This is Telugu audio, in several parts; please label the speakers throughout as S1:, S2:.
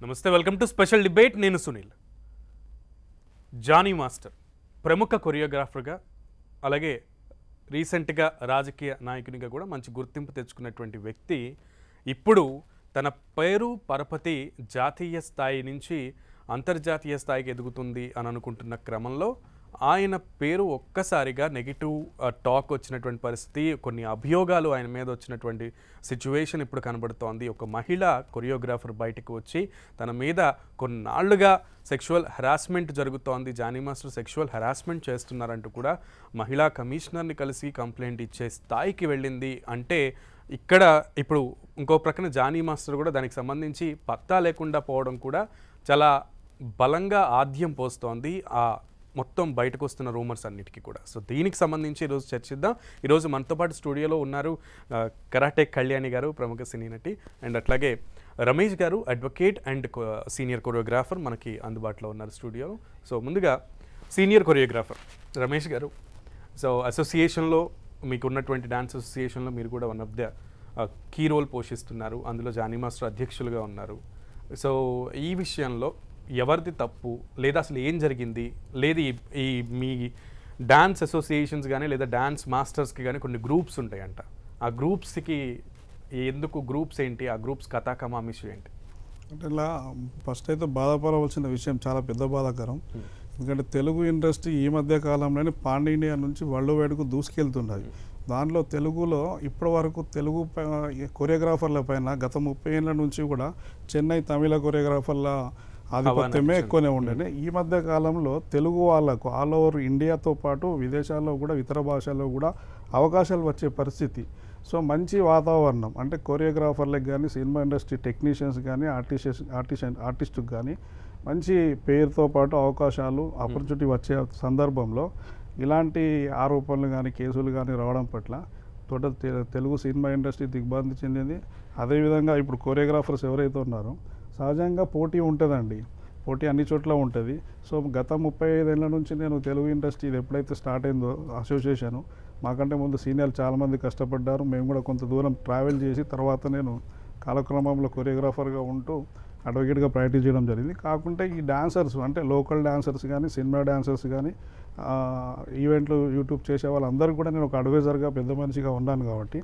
S1: నమస్తే, వెల్కమ్ టు స్పెషల్ డిబేట్. నేను సునీల్. జానీ మాస్టర్ ప్రముఖ కొరియోగ్రాఫర్గా, అలాగే రీసెంట్గా రాజకీయ నాయకునిగా కూడా మంచి గుర్తింపు తెచ్చుకున్నటువంటి వ్యక్తి ఇప్పుడు తన పేరు పరపతి జాతీయ స్థాయి నుంచి అంతర్జాతీయ స్థాయికి ఎదుగుతుంది అని అనుకుంటున్న క్రమంలో ఆయన పేరు ఒక్కసారిగా నెగిటివ్ టాక్ వచ్చినటువంటి పరిస్థితి, కొన్ని అభియోగాలు ఆయన మీద వచ్చినటువంటి సిచ్యువేషన్ ఇప్పుడు కనబడుతోంది. ఒక మహిళ కొరియోగ్రాఫర్ బయటకు వచ్చి తన మీద కొన్నాళ్లుగా సెక్షువల్ హెరాస్మెంట్ జరుగుతోంది, జానీ మాస్టర్ సెక్షువల్ హెరాస్మెంట్ చేస్తున్నారంటూ కూడా మహిళా కమిషనర్ని కలిసి కంప్లైంట్ ఇచ్చే స్థాయికి వెళ్ళింది. అంటే ఇక్కడ ఇప్పుడు ఇంకో ప్రక్కన జానీ మాస్టర్ కూడా దానికి సంబంధించి పత్తా లేకుండా పోవడం కూడా చాలా బలంగా ఆద్యం పోస్తోంది ఆ మొత్తం బయటకు వస్తున్న రూమర్స్ అన్నిటికీ కూడా. సో దీనికి సంబంధించి ఈరోజు చర్చిద్దాం. ఈరోజు మనతో పాటు స్టూడియోలో ఉన్నారు కరాటే కళ్యాణి గారు, ప్రముఖ సినీ నటి, అండ్ అట్లాగే రమేష్ గారు, అడ్వకేట్ అండ్ సీనియర్ కొరియోగ్రాఫర్ మనకి అందుబాటులో ఉన్నారు స్టూడియోలో. సో ముందుగా సీనియర్ కొరియోగ్రాఫర్ రమేష్ గారు, సో అసోసియేషన్లో మీకు ఉన్నటువంటి డాన్స్ అసోసియేషన్లో మీరు కూడా one of the key role పోషిస్తున్నారు, అందులో జానీ మాస్టర్ అధ్యక్షులుగా ఉన్నారు. సో ఈ విషయంలో ఎవరిది తప్పు, లేదా అసలు ఏం జరిగింది, లేదు ఈ మీ డాన్స్ అసోసియేషన్స్ కానీ లేదా డాన్స్ మాస్టర్స్కి కానీ కొన్ని గ్రూప్స్ ఉంటాయంట, ఆ గ్రూప్స్కి ఎందుకు గ్రూప్స్ ఏంటి, ఆ గ్రూప్స్ కథాకమామిషు ఏంటి?
S2: అంటే ఇలా ఫస్ట్ అయితే బాధపడవలసిన విషయం చాలా పెద్ద బాధాకరం. ఎందుకంటే తెలుగు ఇండస్ట్రీ ఈ మధ్య కాలంలోనే పాన్ ఇండియా నుంచి వరల్డ్ వైడ్కు దూసుకెళ్తున్నది. దానిలో తెలుగులో ఇప్పటి వరకు తెలుగు కొరియోగ్రాఫర్ల పైన గత 30 ఏళ్ళ నుంచి కూడా చెన్నై తమిళ కొరియోగ్రాఫర్ల ఆధిపత్యమే ఎక్కువనే ఉండేది. ఈ మధ్య కాలంలో తెలుగు వాళ్ళకు ఆల్ ఓవర్ ఇండియాతో పాటు విదేశాల్లో కూడా ఇతర భాషల్లో కూడా అవకాశాలు వచ్చే పరిస్థితి. సో మంచి వాతావరణం అంటే కొరియోగ్రాఫర్లకు కానీ, సినిమా ఇండస్ట్రీ టెక్నీషియన్స్ కానీ, ఆర్టిస్టుకు కానీ మంచి పేరుతో పాటు అవకాశాలు, ఆపర్చునిటీ వచ్చే సందర్భంలో ఇలాంటి ఆరోపణలు కానీ, కేసులు కానీ రావడం పట్ల టోటల్ తెలుగు సినిమా ఇండస్ట్రీ దిగ్భ్రాంతి చెందింది. అదేవిధంగా ఇప్పుడు కొరియోగ్రాఫర్స్ ఎవరైతే ఉన్నారో సహజంగా పోటీ ఉంటుందండి, పోటీ అన్ని చోట్ల ఉంటుంది. సో గత 35 ఏళ్ళ నుంచి నేను తెలుగు ఇండస్ట్రీ ఇది ఎప్పుడైతే స్టార్ట్ అయిందో అసోసియేషను, మాకంటే ముందు సీనియర్లు చాలామంది కష్టపడ్డారు. మేము కూడా కొంత దూరం ట్రావెల్ చేసి తర్వాత నేను కాలక్రమంలో కొరియోగ్రాఫర్గా ఉంటూ అడ్వకేట్గా ప్రాక్టీస్ చేయడం జరిగింది. కాకుంటే ఈ డాన్సర్స్ అంటే లోకల్ డాన్సర్స్ కానీ, సినిమా డాన్సర్స్ కానీ, ఈవెంట్లు యూట్యూబ్ చేసే వాళ్ళందరూ కూడా నేను ఒక అడ్వైజర్గా పెద్ద మనిషిగా ఉన్నాను. కాబట్టి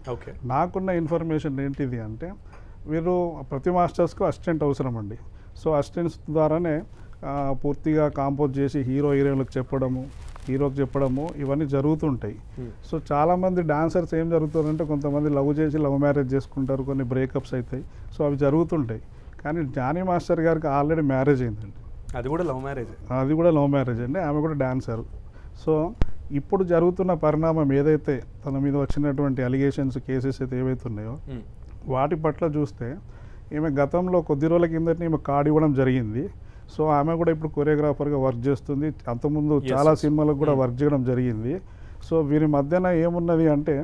S2: నాకున్న ఇన్ఫర్మేషన్ ఏంటిది అంటే వీరు ప్రతి మాస్టర్స్కు అసిస్టెంట్ అవసరం అండి. సో అసిస్టెంట్స్ ద్వారానే పూర్తిగా కాంపోజ్ చేసి హీరోయిన్లకు చెప్పడము ఇవన్నీ జరుగుతుంటాయి. సో చాలామంది డాన్సర్స్ ఏం జరుగుతుందంటే కొంతమంది లవ్ చేసి లవ్ మ్యారేజ్ చేసుకుంటారు, కొన్ని బ్రేకప్స్ అవుతాయి. సో అవి జరుగుతుంటాయి. కానీ జానీ మాస్టర్ గారికి ఆల్రెడీ మ్యారేజ్ అయిందండి.
S1: అది కూడా లవ్ మ్యారేజ్
S2: అండి. ఆమె కూడా డాన్సర్. సో ఇప్పుడు జరుగుతున్న పరిణామం ఏదైతే తన మీద వచ్చినటువంటి అలిగేషన్స్, కేసెస్ అయితే ఏవైతే ఉన్నాయో వాటి పట్ల చూస్తే ఈమె గతంలో కొద్ది రోజుల కిందటి ఈమె కార్డు ఇవ్వడం జరిగింది. సో ఆమె కూడా ఇప్పుడు కొరియోగ్రాఫర్గా వర్క్ చేస్తుంది. అంతకుముందు చాలా సినిమాలకు కూడా వర్క్ చేయడం జరిగింది. సో వీరి మధ్యన ఏమున్నది అంటే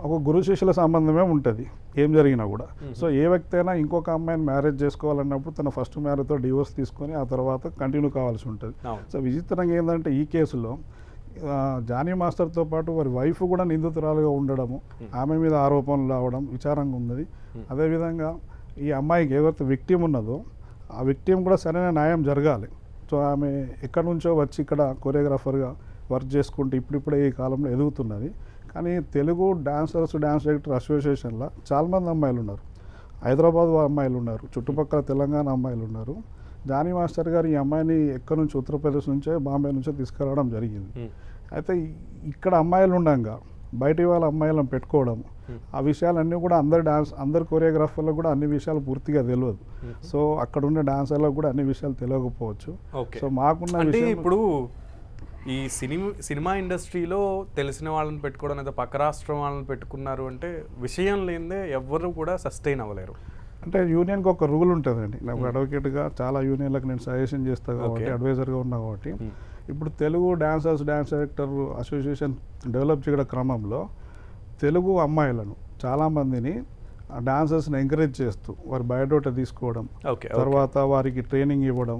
S2: ఒక గురు శిష్యుల సంబంధమే ఉంటుంది ఏం జరిగినా కూడా. సో ఏ వ్యక్తి అయినా ఇంకొక అమ్మాయిని మ్యారేజ్ చేసుకోవాలన్నప్పుడు తన ఫస్ట్ మ్యారేజ్తో డివోర్స్ తీసుకొని ఆ తర్వాత కంటిన్యూ కావాల్సి ఉంటుంది. సో విచిత్రంగా ఏంటంటే ఈ కేసులో జానీ మాస్టర్తో పాటు వారి వైఫ్ కూడా నిందితురాలుగా ఉండడము, ఆమె మీద ఆరోపణలు రావడం విచారంగా ఉన్నది. అదేవిధంగా ఈ అమ్మాయికి ఏదైతే విక్టిమ్ ఉన్నదో ఆ విక్టిమ్ కూడా సరైన న్యాయం జరగాలి. సో ఆమె ఎక్కడి నుంచో వచ్చి ఇక్కడ కొరియోగ్రాఫర్గా వర్క్ చేసుకుంటూ ఇప్పుడిప్పుడే ఈ కాలంలో ఎదుగుతున్నది. కానీ తెలుగు డాన్స్ డైరెక్టర్ అసోసియేషన్లో చాలామంది అమ్మాయిలు ఉన్నారు, హైదరాబాద్ అమ్మాయిలు ఉన్నారు, చుట్టుపక్కల తెలంగాణ అమ్మాయిలు ఉన్నారు. జానీ మాస్టర్ గారు ఈ అమ్మాయిని ఎక్కడి నుంచి ఉత్తరప్రదేశ్ నుంచే, బాంబే నుంచే తీసుకురావడం జరిగింది. అయితే ఇక్కడ అమ్మాయిలు ఉండగా బయట వాళ్ళ అమ్మాయిలను పెట్టుకోవడం, ఆ విషయాలన్నీ కూడా అందరు కొరియోగ్రాఫర్లకు కూడా అన్ని విషయాలు పూర్తిగా తెలియదు. సో అక్కడ ఉన్న డాన్సర్లకు కూడా అన్ని విషయాలు తెలియకపోవచ్చు. సో మాకున్న విషయం
S1: ఇప్పుడు ఈ సినిమా ఇండస్ట్రీలో తెలిసిన వాళ్ళని పెట్టుకోవడం లేదా పక్క రాష్ట్రం వాళ్ళని పెట్టుకున్నారు అంటే విషయం లేదే ఎవ్వరు కూడా సస్టైన్ అవ్వలేరు.
S2: అంటే యూనియన్కి ఒక రూల్ ఉంటుందండి. నాకు అడ్వకేట్గా చాలా యూనియన్లకు నేను సజెషన్ చేస్తాను కాబట్టి, అడ్వైజర్గా ఉన్నా కాబట్టి, ఇప్పుడు Telugu dance director association develop చేయడం క్రమంలో తెలుగు అమ్మాయిలను చాలామందిని డాన్సర్స్ని ఎంకరేజ్ చేస్తూ వారి బయోడేటా తీసుకోవడం, తర్వాత వారికి ట్రైనింగ్ ఇవ్వడం,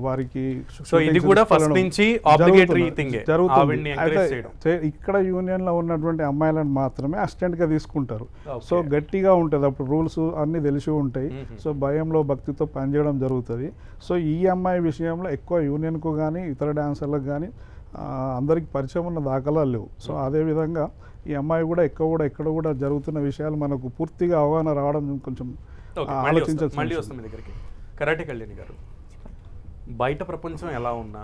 S2: వారికి
S1: సో ఇది కూడా ఫస్ట్ నుంచి ఆబ్లిగేటరీ థింగ్
S2: జరుగుతుంది. అయితే ఇక్కడ యూనియన్లో ఉన్నటువంటి అమ్మాయిలను మాత్రమే అసిస్టెంట్గా తీసుకుంటారు. సో గట్టిగా ఉంటుంది, అప్పుడు రూల్స్ అన్నీ తెలిసి ఉంటాయి. సో భయంలో భక్తితో పనిచేయడం జరుగుతుంది. సో ఈ అమ్మాయి విషయంలో ఎక్కువ యూనియన్కు కానీ ఇతర డాన్సర్లకు కానీ అందరికి పరిచయం ఉన్న దాఖలాలు లేవు. సో అదేవిధంగా ఈ అమ్మాయి కూడా ఎక్కడ కూడా జరుగుతున్న విషయాలు మనకు పూర్తిగా అవగాహన రావడం కొంచెం ఆలోచించాల్సి.
S1: మళ్ళీ వస్తాం మీ దగ్గరికి. కరాటే కళ్యాణి గారు, బయట ప్రపంచం ఎలా ఉన్నా,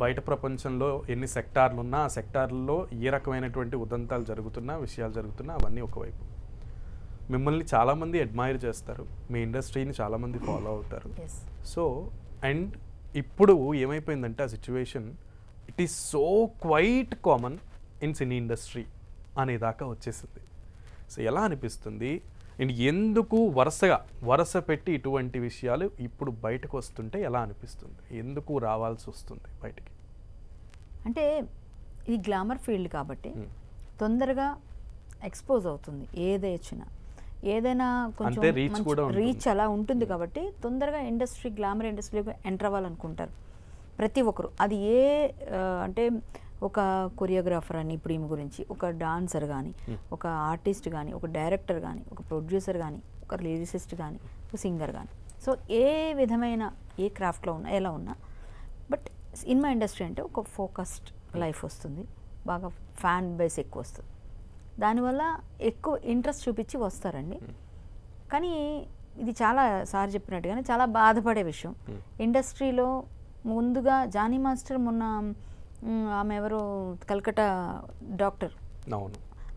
S1: బయట ప్రపంచంలో ఎన్ని సెక్టార్లు ఉన్నా ఆ సెక్టార్లలో ఏ రకమైనటువంటి ఉదంతాలు జరుగుతున్నా, విషయాలు జరుగుతున్నా అవన్నీ ఒకవైపు, మిమ్మల్ని చాలామంది అడ్మైర్ చేస్తారు, మీ ఇండస్ట్రీని చాలామంది ఫాలో అవుతారు. సో అండ్ ఇప్పుడు ఏమైపోయిందంటే ఆ situation it is so quite common in cine industry అనేదాకా వచ్చేసింది. సో ఎలా అనిపిస్తుంది అండ్ ఎందుకు వరుస పెట్టి ఇటువంటి విషయాలు ఇప్పుడు బయటకు వస్తుంటే ఎలా అనిపిస్తుంది? ఎందుకు రావాల్సి వస్తుంది బయటికి?
S3: అంటే ఇది గ్లామర్ ఫీల్డ్ కాబట్టి తొందరగా ఎక్స్పోజ్ అవుతుంది. ఏదైనా కొంచెం రీచ్ అలా ఉంటుంది కాబట్టి తొందరగా గ్లామర్ ఇండస్ట్రీలోకి ఎంటర్ అవ్వాలనుకుంటారు ప్రతి ఒక్కరు. అది అంటే ఒక కొరియోగ్రాఫర్ అని ఇప్పుడు ఈమె గురించి, ఒక డాన్సర్ కానీ, ఒక ఆర్టిస్ట్ కానీ, ఒక డైరెక్టర్ కానీ, ఒక ప్రొడ్యూసర్ కానీ, ఒక లిరిసిస్ట్ కానీ, ఒక సింగర్ కానీ, సో ఏ విధమైన ఏ క్రాఫ్ట్లో ఉన్నా ఎలా ఉన్నా, బట్ సినిమా ఇండస్ట్రీ అంటే ఒక ఫోకస్డ్ లైఫ్ వస్తుంది, బాగా ఫ్యాన్ బేస్ ఎక్కువ వస్తుంది, దానివల్ల ఎక్కువ ఇంట్రెస్ట్ చూపించి వస్తారండి. కానీ ఇది చాలా సార్ చెప్పినట్టుగానే చాలా బాధపడే విషయం. ఇండస్ట్రీలో ముందుగా జానీ మాస్టర్ మొన్న ఆమె ఎవరో కల్కటా డాక్టర్,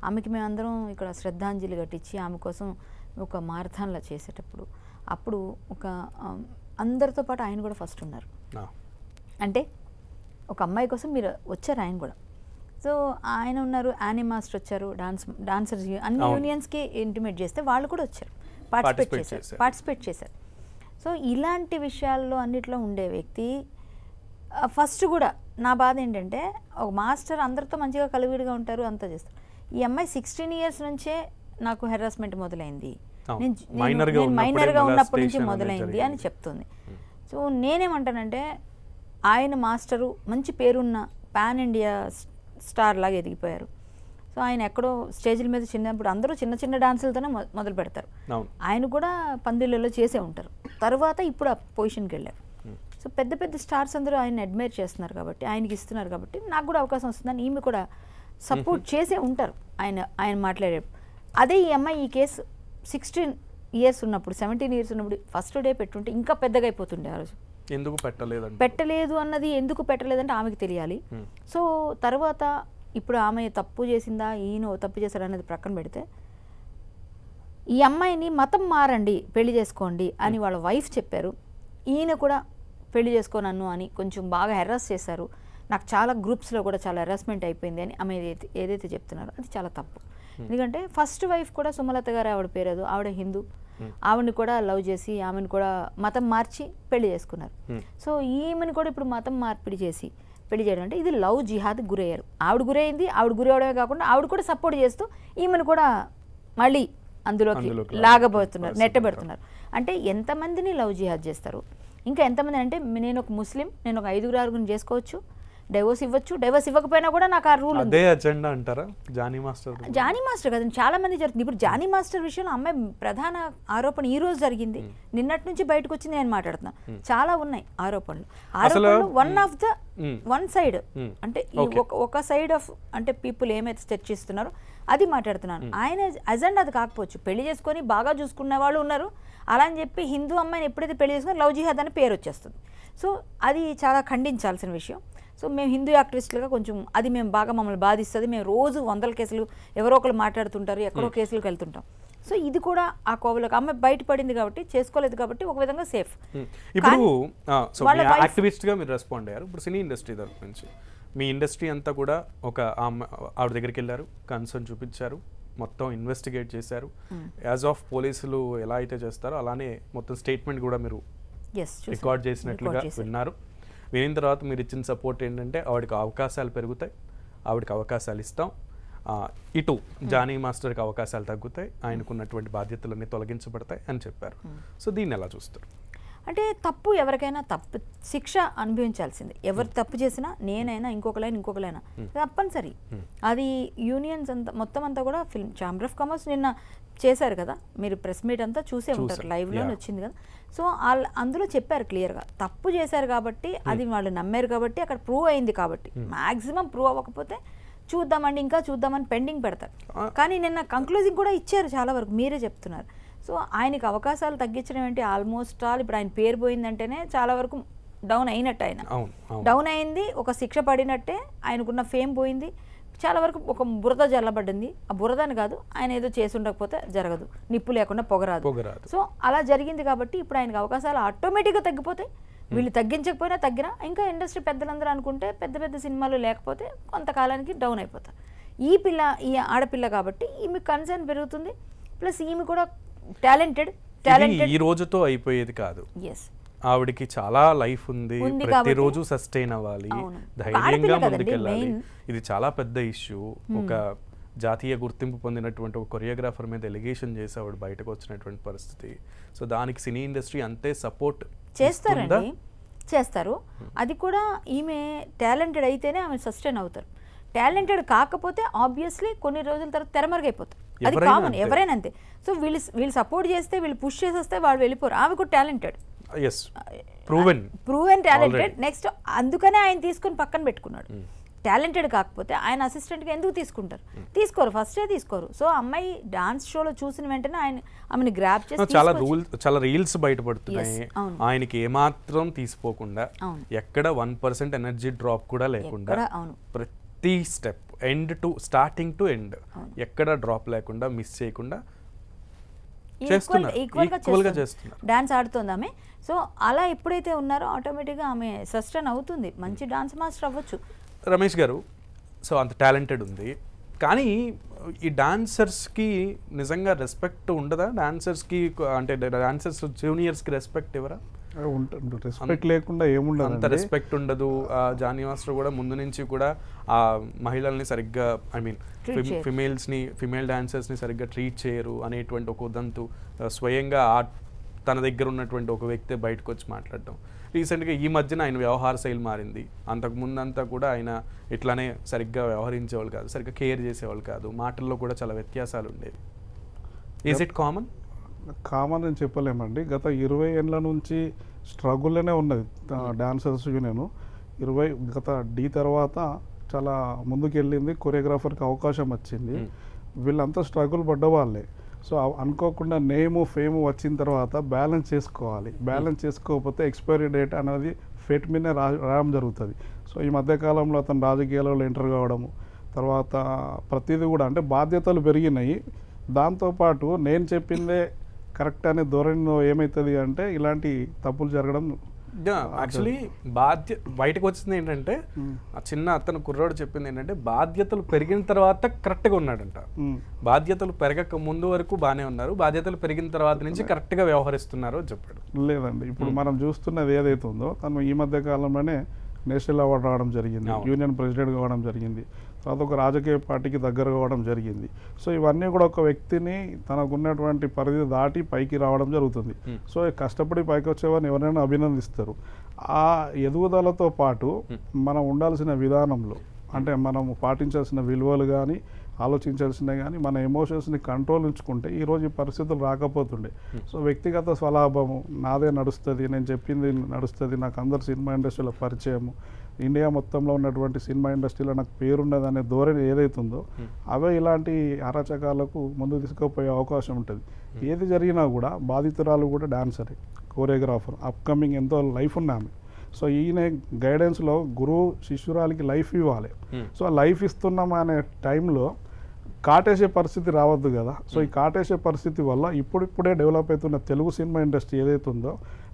S3: ఆమెకి మేమందరం ఇక్కడ శ్రద్ధాంజలి కట్టించి ఆమె కోసం ఒక మారథాన్లా చేసేటప్పుడు అప్పుడు ఒక అందరితో పాటు ఆయన కూడా ఫస్ట్ ఉన్నారు. అంటే ఒక అమ్మాయి కోసం మీరు వచ్చారు, ఆయన కూడా. సో ఆయన ఉన్నారు, యానీ మాస్టర్ వచ్చారు, డాన్సర్స్ అన్ని యూనియన్స్కి ఇంటిమేట్ చేస్తే వాళ్ళు కూడా వచ్చారు, పార్టిసిపేట్ చేశారు. సో ఇలాంటి విషయాల్లో అన్నిట్లో ఉండే వ్యక్తి ఫస్ట్ కూడా నా బాధ ఏంటంటే ఒక మాస్టర్ అందరితో మంచిగా కలివిడిగా ఉంటారు, అంతా చేస్తారు. ఈ అమ్మాయి 16 years నుంచే నాకు హెరాస్మెంట్ మొదలైంది, మైనర్గా ఉన్నప్పటి నుంచి మొదలైంది అని చెప్తుంది. సో నేనేమంటానంటే ఆయన మాస్టరు మంచి పేరున్న పాన్ ఇండియా స్టార్ లాగా ఎదిగిపోయారు. సో ఆయన ఎక్కడో స్టేజ్ల మీద చిన్నప్పుడు అందరూ చిన్న చిన్న డాన్సులతోనే మొదలు పెడతారు. ఆయన కూడా పందిళ్ళలో చేసే ఉంటారు, తర్వాత ఇప్పుడు ఆ పొజిషన్కి వెళ్ళారు. సో పెద్ద పెద్ద స్టార్స్ అందరూ ఆయన అడ్మైర్ చేస్తున్నారు కాబట్టి, ఆయనకి ఇస్తున్నారు కాబట్టి నాకు కూడా అవకాశం వస్తుందని ఈమె కూడా సపోర్ట్ చేసే ఉంటారు ఆయన మాట్లాడే. అదే ఈ అమ్మాయి ఈ కేసు 16 years ఉన్నప్పుడు 17 years ఉన్నప్పుడు ఫస్ట్ డే పెట్టుంటే ఇంకా పెద్దగా అయిపోతుండే. ఆ రోజు
S1: ఎందుకు
S3: పెట్టలేదు అన్నది ఎందుకు పెట్టలేదంటే ఆమెకి తెలియాలి. సో తర్వాత ఇప్పుడు ఆమె తప్పు చేసిందా ఈయన తప్పు చేశాడు అన్నది ప్రక్కన పెడితే, ఈ అమ్మాయిని మతం మారండి పెళ్లి చేసుకోండి అని వాళ్ళ వైఫ్ చెప్పారు, ఈయన కూడా పెళ్లి చేసుకోనన్ను అని కొంచెం బాగా హెరాస్ చేశారు. నాకు చాలా గ్రూప్స్లో కూడా చాలా హెరాస్మెంట్ అయిపోయింది అని ఆమె ఏదైతే చెప్తున్నారో అది చాలా తప్పు. ఎందుకంటే ఫస్ట్ వైఫ్ కూడా సుమలత గారు ఆవిడ పేరేదో, ఆవిడ హిందూ, ఆవిడని కూడా లవ్ చేసి ఆమెను కూడా మతం మార్చి పెళ్లి చేసుకున్నారు. సో ఈమెను కూడా ఇప్పుడు మతం మార్పిడి చేసి పెళ్లి చేయడం అంటే ఇది లవ్ జిహాద్ గురయ్యారు. ఆవిడ గురైంది, ఆవిడ గురవడమే కాకుండా ఆవిడ కూడా సపోర్ట్ చేస్తూ ఈమెను కూడా మళ్ళీ అందులోకి లాగబోతున్నారు, నెట్టబెడుతున్నారు. అంటే ఎంతమందిని లవ్ జిహాద్ చేస్తారు? ఇంకా ఎంతమంది అంటే నేను ఒక ముస్లిం, నేను ఒక 5-6 చేసుకోవచ్చు, డైవోర్స్ ఇవ్వచ్చు, డైవోర్స్ ఇవ్వకపోయినా కూడా నాకు ఆ రూల్ ఉంది. జానీ మాస్టర్ కదండి, చాలా మంది జరుగుతుంది. ఇప్పుడు జానీ మాస్టర్ విషయంలో అమ్మాయి ప్రధాన ఆరోపణ ఈ రోజు జరిగింది, నిన్నటి నుంచి బయటకు వచ్చింది నేను మాట్లాడుతున్నా. చాలా ఉన్నాయి ఆరోపణలు. వన్ సైడ్ అంటే ఒక సైడ్ ఆఫ్ అంటే పీపుల్ ఏమైతే చర్చిస్తున్నారో అది మాట్లాడుతున్నాను. ఆయన అజెండా అది కాకపోవచ్చు, పెళ్లి చేసుకొని బాగా చూసుకున్న వాళ్ళు ఉన్నారు, అలా అని చెప్పి హిందూ అమ్మాయిని ఎప్పుడైతే పెళ్లి చేసుకుని లవ్ జిహాద్ అని పేరు వచ్చేస్తుంది. సో అది చాలా ఖండించాల్సిన విషయం. సో మేము హిందూ యాక్టివిస్టులుగా కొంచెం అది మేము బాగా మమ్మల్ని బాధిస్తుంది. మేము రోజు 100 కేసులు ఎవరో ఒకరు మాట్లాడుతుంటారు, ఎక్కడో కేసులకు వెళ్తుంటాం. సో ఇది కూడా ఆ కోవలోకి అమ్మాయి బయటపడింది కాబట్టి, చేసుకోలేదు కాబట్టి ఒక విధంగా సేఫ్.
S1: ఇప్పుడు యాక్టివిస్ట్గా మీరు రెస్పాండ్ అయ్యారు. ఇప్పుడు సినీ ఇండస్ట్రీ తరఫు నుంచి మీ ఇండస్ట్రీ అంతా కూడా ఒక ఆవిడ దగ్గరికి వెళ్ళారు, కన్సర్న్ చూపించారు, మొత్తం ఇన్వెస్టిగేట్ చేశారు. యాజ్ ఆఫ్ పోలీసులు ఎలా అయితే చేస్తారో అలానే మొత్తం స్టేట్మెంట్ కూడా మీరు రికార్డ్ చేసినట్లుగా విన్నారు. వినిన తర్వాత మీరు ఇచ్చిన సపోర్ట్ ఏంటంటే ఆవిడకి అవకాశాలు పెరుగుతాయి, ఆవిడకి అవకాశాలు ఇస్తాం, ఇటు జానీ మాస్టర్కి అవకాశాలు తగ్గుతాయి, ఆయనకున్నటువంటి బాధ్యతలన్నీ తొలగించబడతాయి అని చెప్పారు. సో దీన్ని ఎలా చూస్తారు?
S3: అంటే తప్పు ఎవరికైనా తప్పు శిక్ష అనుభవించాల్సిందే. ఎవరు తప్పు చేసినా, నేనైనా ఇంకొకలైనా తప్పనిసరి. అది యూనియన్స్ అంతా మొత్తం అంతా కూడా ఫిల్మ్ ఛాంబర్ ఆఫ్ కామర్స్ నిన్న చేశారు కదా, మీరు ప్రెస్ మీట్ అంతా చూసే ఉంటారు, లైవ్లోనే వచ్చింది కదా. సో అందులో చెప్పారు క్లియర్గా, తప్పు చేశారు కాబట్టి అది వాళ్ళు నమ్మారు కాబట్టి అక్కడ ప్రూవ్ అయింది కాబట్టి, మ్యాక్సిమం ప్రూవ్ అవ్వకపోతే చూద్దామండి ఇంకా చూద్దామని పెండింగ్ పెడతారు. కానీ నిన్న కంక్లూజింగ్ కూడా ఇచ్చారు చాలా వరకు, మీరే చెప్తున్నారు. సో ఆయనకి అవకాశాలు తగ్గించడం ఏంటి, ఆల్మోస్ట్ ఆల్ ఇప్పుడు ఆయన పేరు పోయిందంటేనే చాలా వరకు డౌన్ అయినట్టు, ఆయన డౌన్ అయింది, ఒక శిక్ష పడినట్టే, ఆయనకున్న ఫేమ్ పోయింది, చాలా వరకు ఒక బురద జల్లబడింది. ఆ బురదని కాదు, ఆయన ఏదో చేసి ఉండకపోతే జరగదు, నిప్పు లేకుండా పొగరాదు. సో అలా జరిగింది కాబట్టి ఇప్పుడు ఆయనకు అవకాశాలు ఆటోమేటిక్గా తగ్గిపోతాయి. వీళ్ళు తగ్గించకపోయినా తగ్గినా ఇంకా ఇండస్ట్రీ పెద్దలందరూ అనుకుంటే పెద్ద పెద్ద సినిమాలు లేకపోతే కొంతకాలానికి డౌన్ అయిపోతారు. ఈ ఆడపిల్ల కాబట్టి ఈమె కన్సర్న్ పెరుగుతుంది, ప్లస్ ఈమె కూడా టాలెంటెడ్.
S1: ఈ రోజుతో అయిపోయేది కాదు, ఆవిడకి చాలా లైఫ్ ఉంది, ప్రతిరోజు సస్టైన్ అవ్వాలి, ధైర్యంగా ముందుకెళ్ళాలి. ఇది చాలా పెద్ద ఇష్యూ. ఒక జాతీయ గుర్తింపు పొందినటువంటి ఒక కొరియోగ్రాఫర్ మీద ఎలిగేషన్ చేసి ఆవిడ బయటకు వచ్చినటువంటి పరిస్థితి. సో దానికి సినీ ఇండస్ట్రీ అంతే సపోర్ట్
S3: చేస్తారు. అది కూడా ఈమె టాలెంటెడ్ అయితేనే ఆమె సస్టైన్ అవుతారు. టాలెంటెడ్ కాకపోతే ఆబ్వియస్లీ కొన్ని రోజుల తర్వాత తెరమరుగైపోతారు, అది కామన్, ఎవరైనా అంతే. సో వీళ్ళు సపోర్ట్ చేస్తే, వీళ్ళు పుష్ చేసేస్తే వాళ్ళు వెళ్ళిపోరు. ఆమె కూడా టాలెంటెడ్, ప్రూవెన్ టాలెంటెడ్. నెక్స్ట్ అందుకనే ఆయన తీసుకుని పక్కన పెట్టుకున్నాడు. టాలెంటెడ్ కాకపోతే ఆయన అసిస్టెంట్గా ఎందుకు తీసుకుంటారు? తీసుకోరు, ఫస్టే తీసుకోరు. సో అమ్మాయి డాన్స్ షోలో చూసిన వెంటనే ఆమెను గ్రాబ్ చేసి
S1: చాలా రీల్స్ బయటపడుతున్నాయి. ఆయనకి ఏమాత్రం తీసుకోకుండా, ఎక్కడ 1% ఎనర్జీ డ్రాప్ కూడా లేకుండా, ప్రతి step end to starting to end ఎక్కడ డ్రాప్ లేకుండా, మిస్ చేయకుండా ఈక్వల్గా చేస్తున్నారు,
S3: డాన్స్ ఆడుతుంది ఆమె. సో అలా ఎప్పుడైతే ఉన్నారో ఆటోమేటిక్గా ఆమె సస్టైన్ అవుతుంది, మంచి డాన్స్ మాస్టర్ అవ్వచ్చు.
S1: రమేష్ గారు, సో అంత టాలెంటెడ్ ఉంది, కానీ ఈ డాన్సర్స్కి నిజంగా రెస్పెక్ట్ ఉండదా? డాన్సర్స్కి అంటే డాన్సర్స్ జూనియర్స్కి రెస్పెక్ట్ ఎవరా?
S2: రెస్పెక్ట్ లేకుండా ఏముండదు,
S1: అంత రెస్పెక్ట్ ఉండదు. జానీ మాస్టర్ కూడా ముందు నుంచి కూడా ఆ మహిళల్ని సరిగ్గా, ఐ మీన్ ఫిమేల్ డాన్సర్స్ని సరిగ్గా ట్రీట్ చేయరు అనేటువంటి ఒక ఉదంతు స్వయంగా తన దగ్గర ఉన్నటువంటి ఒక వ్యక్తి బయటకు వచ్చి మాట్లాడటం. రీసెంట్గా ఈ మధ్యన ఆయన వ్యవహార శైలి మారింది. అంతకుముందంతా కూడా ఆయన ఇట్లానే సరిగ్గా వ్యవహరించేవాళ్ళు కాదు, సరిగ్గా కేర్ చేసేవాళ్ళు కాదు, మాటల్లో కూడా చాలా వ్యత్యాసాలు ఉండేవి. Is it common?
S2: కామన్ అని చెప్పలేమండి. గత 20 ఏళ్ళ నుంచి స్ట్రగుల్లోనే ఉన్నది డాన్సర్స్ యూనియన్. గత డి తర్వాత చాలా ముందుకెళ్ళింది, కొరియోగ్రాఫర్కి అవకాశం వచ్చింది. వీళ్ళంతా స్ట్రగుల్ పడ్డవాళ్ళే. సో అనుకోకుండా నేము ఫేము వచ్చిన తర్వాత బ్యాలెన్స్ చేసుకోవాలి. బ్యాలెన్స్ చేసుకోకపోతే ఎక్స్పైరీ డేట్ అనేది ఫేట్ మీదనే రావడం జరుగుతుంది. సో ఈ మధ్యకాలంలో అతను రాజకీయాలలో ఎంటర్ కావడము, తర్వాత ప్రతిదీ కూడా అంటే బాధ్యతలు పెరిగినాయి. దాంతోపాటు నేను చెప్పిందే కరెక్ట్ అనే ధోరణిలో ఏమవుతుంది అంటే ఇలాంటి తప్పులు జరగడం.
S1: యాక్చువల్లీ బయటకు వచ్చింది ఏంటంటే, ఆ చిన్న అతను కుర్రాడు చెప్పింది ఏంటంటే, బాధ్యతలు పెరిగిన తర్వాత కరెక్ట్గా ఉన్నాడంట. బాధ్యతలు పెరగక ముందు వరకు బాగానే ఉన్నారు, బాధ్యతలు పెరిగిన తర్వాత నుంచి కరెక్ట్గా వ్యవహరిస్తున్నారు అని చెప్పాడు.
S2: లేదండి, ఇప్పుడు మనం చూస్తున్నది ఏదైతే ఉందో, తను ఈ మధ్య కాలంలోనే నేషనల్ అవార్డు రావడం జరిగింది, యూనియన్ ప్రెసిడెంట్ కావడం జరిగింది, తర్వాత ఒక రాజకీయ పార్టీకి దగ్గర కావడం జరిగింది. సో ఇవన్నీ కూడా ఒక వ్యక్తిని తనకున్నటువంటి పరిధి దాటి పైకి రావడం జరుగుతుంది. సో కష్టపడి పైకి వచ్చేవారిని ఎవరైనా అభినందిస్తారు. ఆ ఎదుగుదలతో పాటు మనం ఉండాల్సిన విధానంలో, అంటే మనం పాటించాల్సిన విలువలు కానీ, ఆలోచించాల్సినవి కానీ, మన ఎమోషన్స్ని కంట్రోల్ ఉంచుకుంటే ఈరోజు ఈ పరిస్థితులు రాకపోతుండే. సో వ్యక్తిగత స్వలాభము, నాదే నడుస్తుంది, నేను చెప్పింది నడుస్తుంది, నాకు అందరు సినిమా ఇండస్ట్రీలో పరిచయము, ఇండియా మొత్తంలో ఉన్నటువంటి సినిమా ఇండస్ట్రీలో నాకు పేరున్నదనే ధోరణి ఏదైతుందో అవే ఇలాంటి అరాచకాలకు ముందు తీసుకుపోయే అవకాశం ఉంటుంది. ఏది జరిగినా కూడా బాధితురాలు కూడా డాన్సరే, కోరియోగ్రాఫర్, అప్కమింగ్ ఎంతో లైఫ్ ఉన్నామే. సో ఈయన గైడెన్స్లో గురువు శిష్యురాలికి లైఫ్ ఇవ్వాలి. సో లైఫ్ ఇస్తున్నాం అనే టైంలో కాటేసే పరిస్థితి రావద్దు కదా. సో ఈ కాటేసే పరిస్థితి వల్ల ఇప్పుడిప్పుడే డెవలప్ అవుతున్న తెలుగు సినిమా ఇండస్ట్రీ ఏదైతే ఉందో,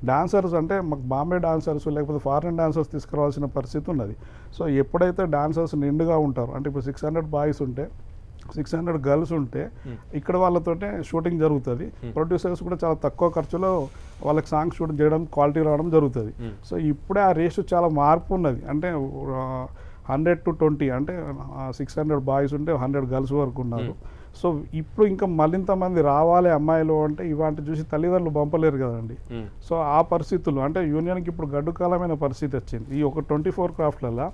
S2: డాన్సర్స్ అంటే మాకు బాంబే డాన్సర్స్ లేకపోతే ఫారిన్ డాన్సర్స్ తీసుకురావాల్సిన పరిస్థితి ఉన్నది. సో ఎప్పుడైతే డాన్సర్స్ నిండుగా ఉంటారో, అంటే ఇప్పుడు 600 బాయ్స్ ఉంటే 600 గర్ల్స్ ఉంటే ఇక్కడ వాళ్ళతోటే షూటింగ్ జరుగుతుంది. ప్రొడ్యూసర్స్ కూడా చాలా తక్కువ ఖర్చులో వాళ్ళకి సాంగ్ షూట్ చేయడం, క్వాలిటీ రావడం జరుగుతుంది. సో ఇప్పుడే ఆ రేషియో చాలా మార్పు ఉన్నది. అంటే 100 to 20 అంటే 600 బాయ్స్ ఉంటే 100 గర్ల్స్ వరకు ఉన్నారు. సో ఇప్పుడు ఇంకా మరింతమంది రావాలి అమ్మాయిలు అంటే ఇవాంటి చూసి తల్లిదండ్రులు పంపలేరు కదండి. సో ఆ పరిస్థితులు అంటే యూనియన్కి ఇప్పుడు గడ్డుకాలమైన పరిస్థితి వచ్చింది. ఈ ఒక 24 క్రాఫ్ట్లలో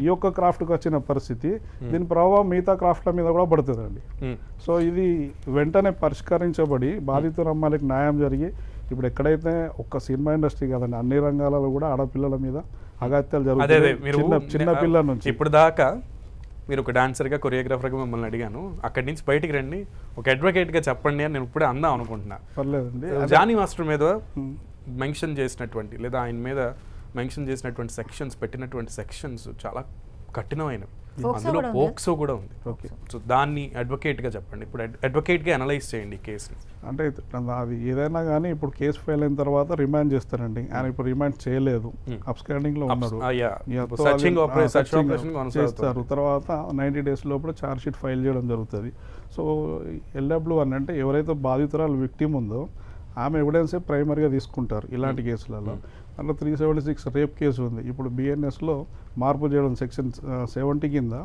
S2: ఈ ఒక్క క్రాఫ్ట్కి వచ్చిన పరిస్థితి, దీని ప్రభావం మిగతా క్రాఫ్ట్ల మీద కూడా పడుతుందండి. సో ఇది వెంటనే పరిష్కరించబడి బాధితుల అమ్మాయిలకు న్యాయం జరిగి ఇప్పుడు ఎక్కడైతే ఒక్క సినిమా ఇండస్ట్రీ కాదండి, అన్ని రంగాలలో కూడా ఆడపిల్లల మీద అగత్యాలు జరుగుతాయి చిన్న పిల్లల నుంచి.
S1: ఇప్పుడు దాకా మీరు ఒక డాన్సర్గా కొరియోగ్రాఫర్గా మిమ్మల్ని అడిగాను, అక్కడి నుంచి బయటికి రండి, ఒక అడ్వకేట్గా చెప్పండి అని నేను ఇప్పుడే అందాం అనుకుంటున్నా.
S2: పర్లేదండి.
S1: జానీ మాస్టర్ మీద మెన్షన్ చేసినటువంటి లేదా ఆయన మీద మెన్షన్ చేసినటువంటి సెక్షన్స్, పెట్టినటువంటి సెక్షన్స్ చాలా కఠినమైనవి. అందులో పోక్సో కూడా ఉంది. ఓకే, సో దాన్ని అడ్వకేట్గా చెప్పండి, ఇప్పుడు అడ్వకేట్గా అనలైజ్ చేయండి ఈ కేసుని.
S2: అంటే అది ఏదైనా కానీ ఇప్పుడు కేసు ఫైల్ అయిన తర్వాత రిమాండ్ చేస్తారండి. ఆయన ఇప్పుడు రిమాండ్ చేయలేదు, అబ్స్కాండింగ్ లో ఉన్నాడు, చేస్తారు. తర్వాత 90 days లోపల ఛార్జ్ షీట్ ఫైల్ చేయడం జరుగుతుంది. సో LW1 అంటే ఎవరైతే బాధితురాలు విక్టిమ్ ఉందో ఆమె ఎవిడెన్సే ప్రైమరీగా తీసుకుంటారు ఇలాంటి కేసులలో. అందులో 376 రేప్ కేసు ఉంది. ఇప్పుడు BNSలో మార్పు చేయడం సెక్షన్ 70 కింద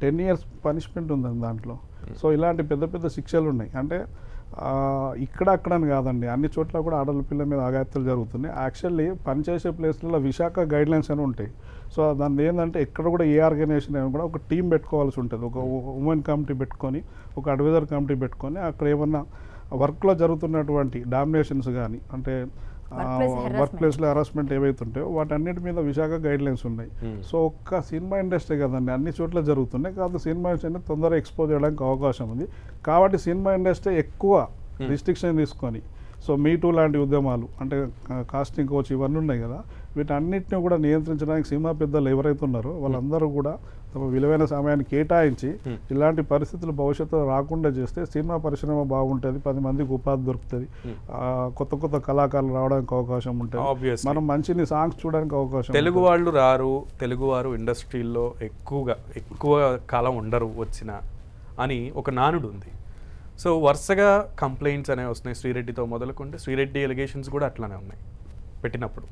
S2: 10 years పనిష్మెంట్ ఉందండి దాంట్లో. సో ఇలాంటి పెద్ద పెద్ద శిక్షలు ఉన్నాయి. అంటే ఇక్కడ అక్కడని కాదండి, అన్ని చోట్ల కూడా ఆడల పిల్లల మీద అఘాత్యాలు జరుగుతున్నాయి. యాక్చువల్లీ పనిచేసే ప్లేస్లలో విశాఖ గైడ్లైన్స్ అని ఉంటాయి. సో దాని ఏంటంటే ఎక్కడ కూడా ఏ ఆర్గనైజేషన్ అయినా కూడా ఒక టీం పెట్టుకోవాల్సి ఉంటుంది. ఒక ఉమెన్ కమిటీ పెట్టుకొని, ఒక అడ్వైజర్ కమిటీ పెట్టుకొని, అక్కడ ఏమన్నా వర్క్లో జరుగుతున్నటువంటి డామినేషన్స్ కానీ అంటే వర్క్ ప్లేస్లో హెరాస్మెంట్ ఏవైతే ఉంటాయో వాటన్నిటి మీద విశాఖ గైడ్లైన్స్ ఉన్నాయి. సో ఒక్క సినిమా ఇండస్ట్రీ కదండి, అన్ని చోట్ల జరుగుతున్నాయి. కాబట్టి సినిమా ఇండస్ట్రీ తొందరగా ఎక్స్పోజ్ చేయడానికి అవకాశం ఉంది. కాబట్టి సినిమా ఇండస్ట్రీ ఎక్కువ రిస్ట్రిక్షన్ తీసుకొని, సో మీటూ లాంటి ఉద్యమాలు అంటే కాస్టింగ్ కోచ్ ఇవన్నీ ఉన్నాయి కదా, వీటన్నిటిని కూడా నియంత్రించడానికి సినిమా పెద్దలు ఎవరైతే ఉన్నారో వాళ్ళందరూ కూడా తమ విలువైన సమయాన్ని కేటాయించి ఇలాంటి పరిస్థితులు భవిష్యత్తులో రాకుండా చేస్తే సినిమా పరిశ్రమ బాగుంటుంది, 10 మందికి ఉపాధి దొరుకుతుంది, కొత్త కొత్త కళాకారులు రావడానికి అవకాశం ఉంటుంది, మనం మంచిని సాంగ్స్ చూడడానికి అవకాశం.
S1: తెలుగు వాళ్ళు రారు, తెలుగువారు ఇండస్ట్రీల్లో ఎక్కువ కాలం ఉండరు వచ్చిన అని ఒక నానుడు ఉంది. సో వరుసగా కంప్లైంట్స్ అనేవి వస్తున్నాయి. శ్రీరెడ్డితో మొదలుకుంటే శ్రీరెడ్డి ఎలిగేషన్స్ కూడా అట్లానే ఉన్నాయి పెట్టినప్పుడు.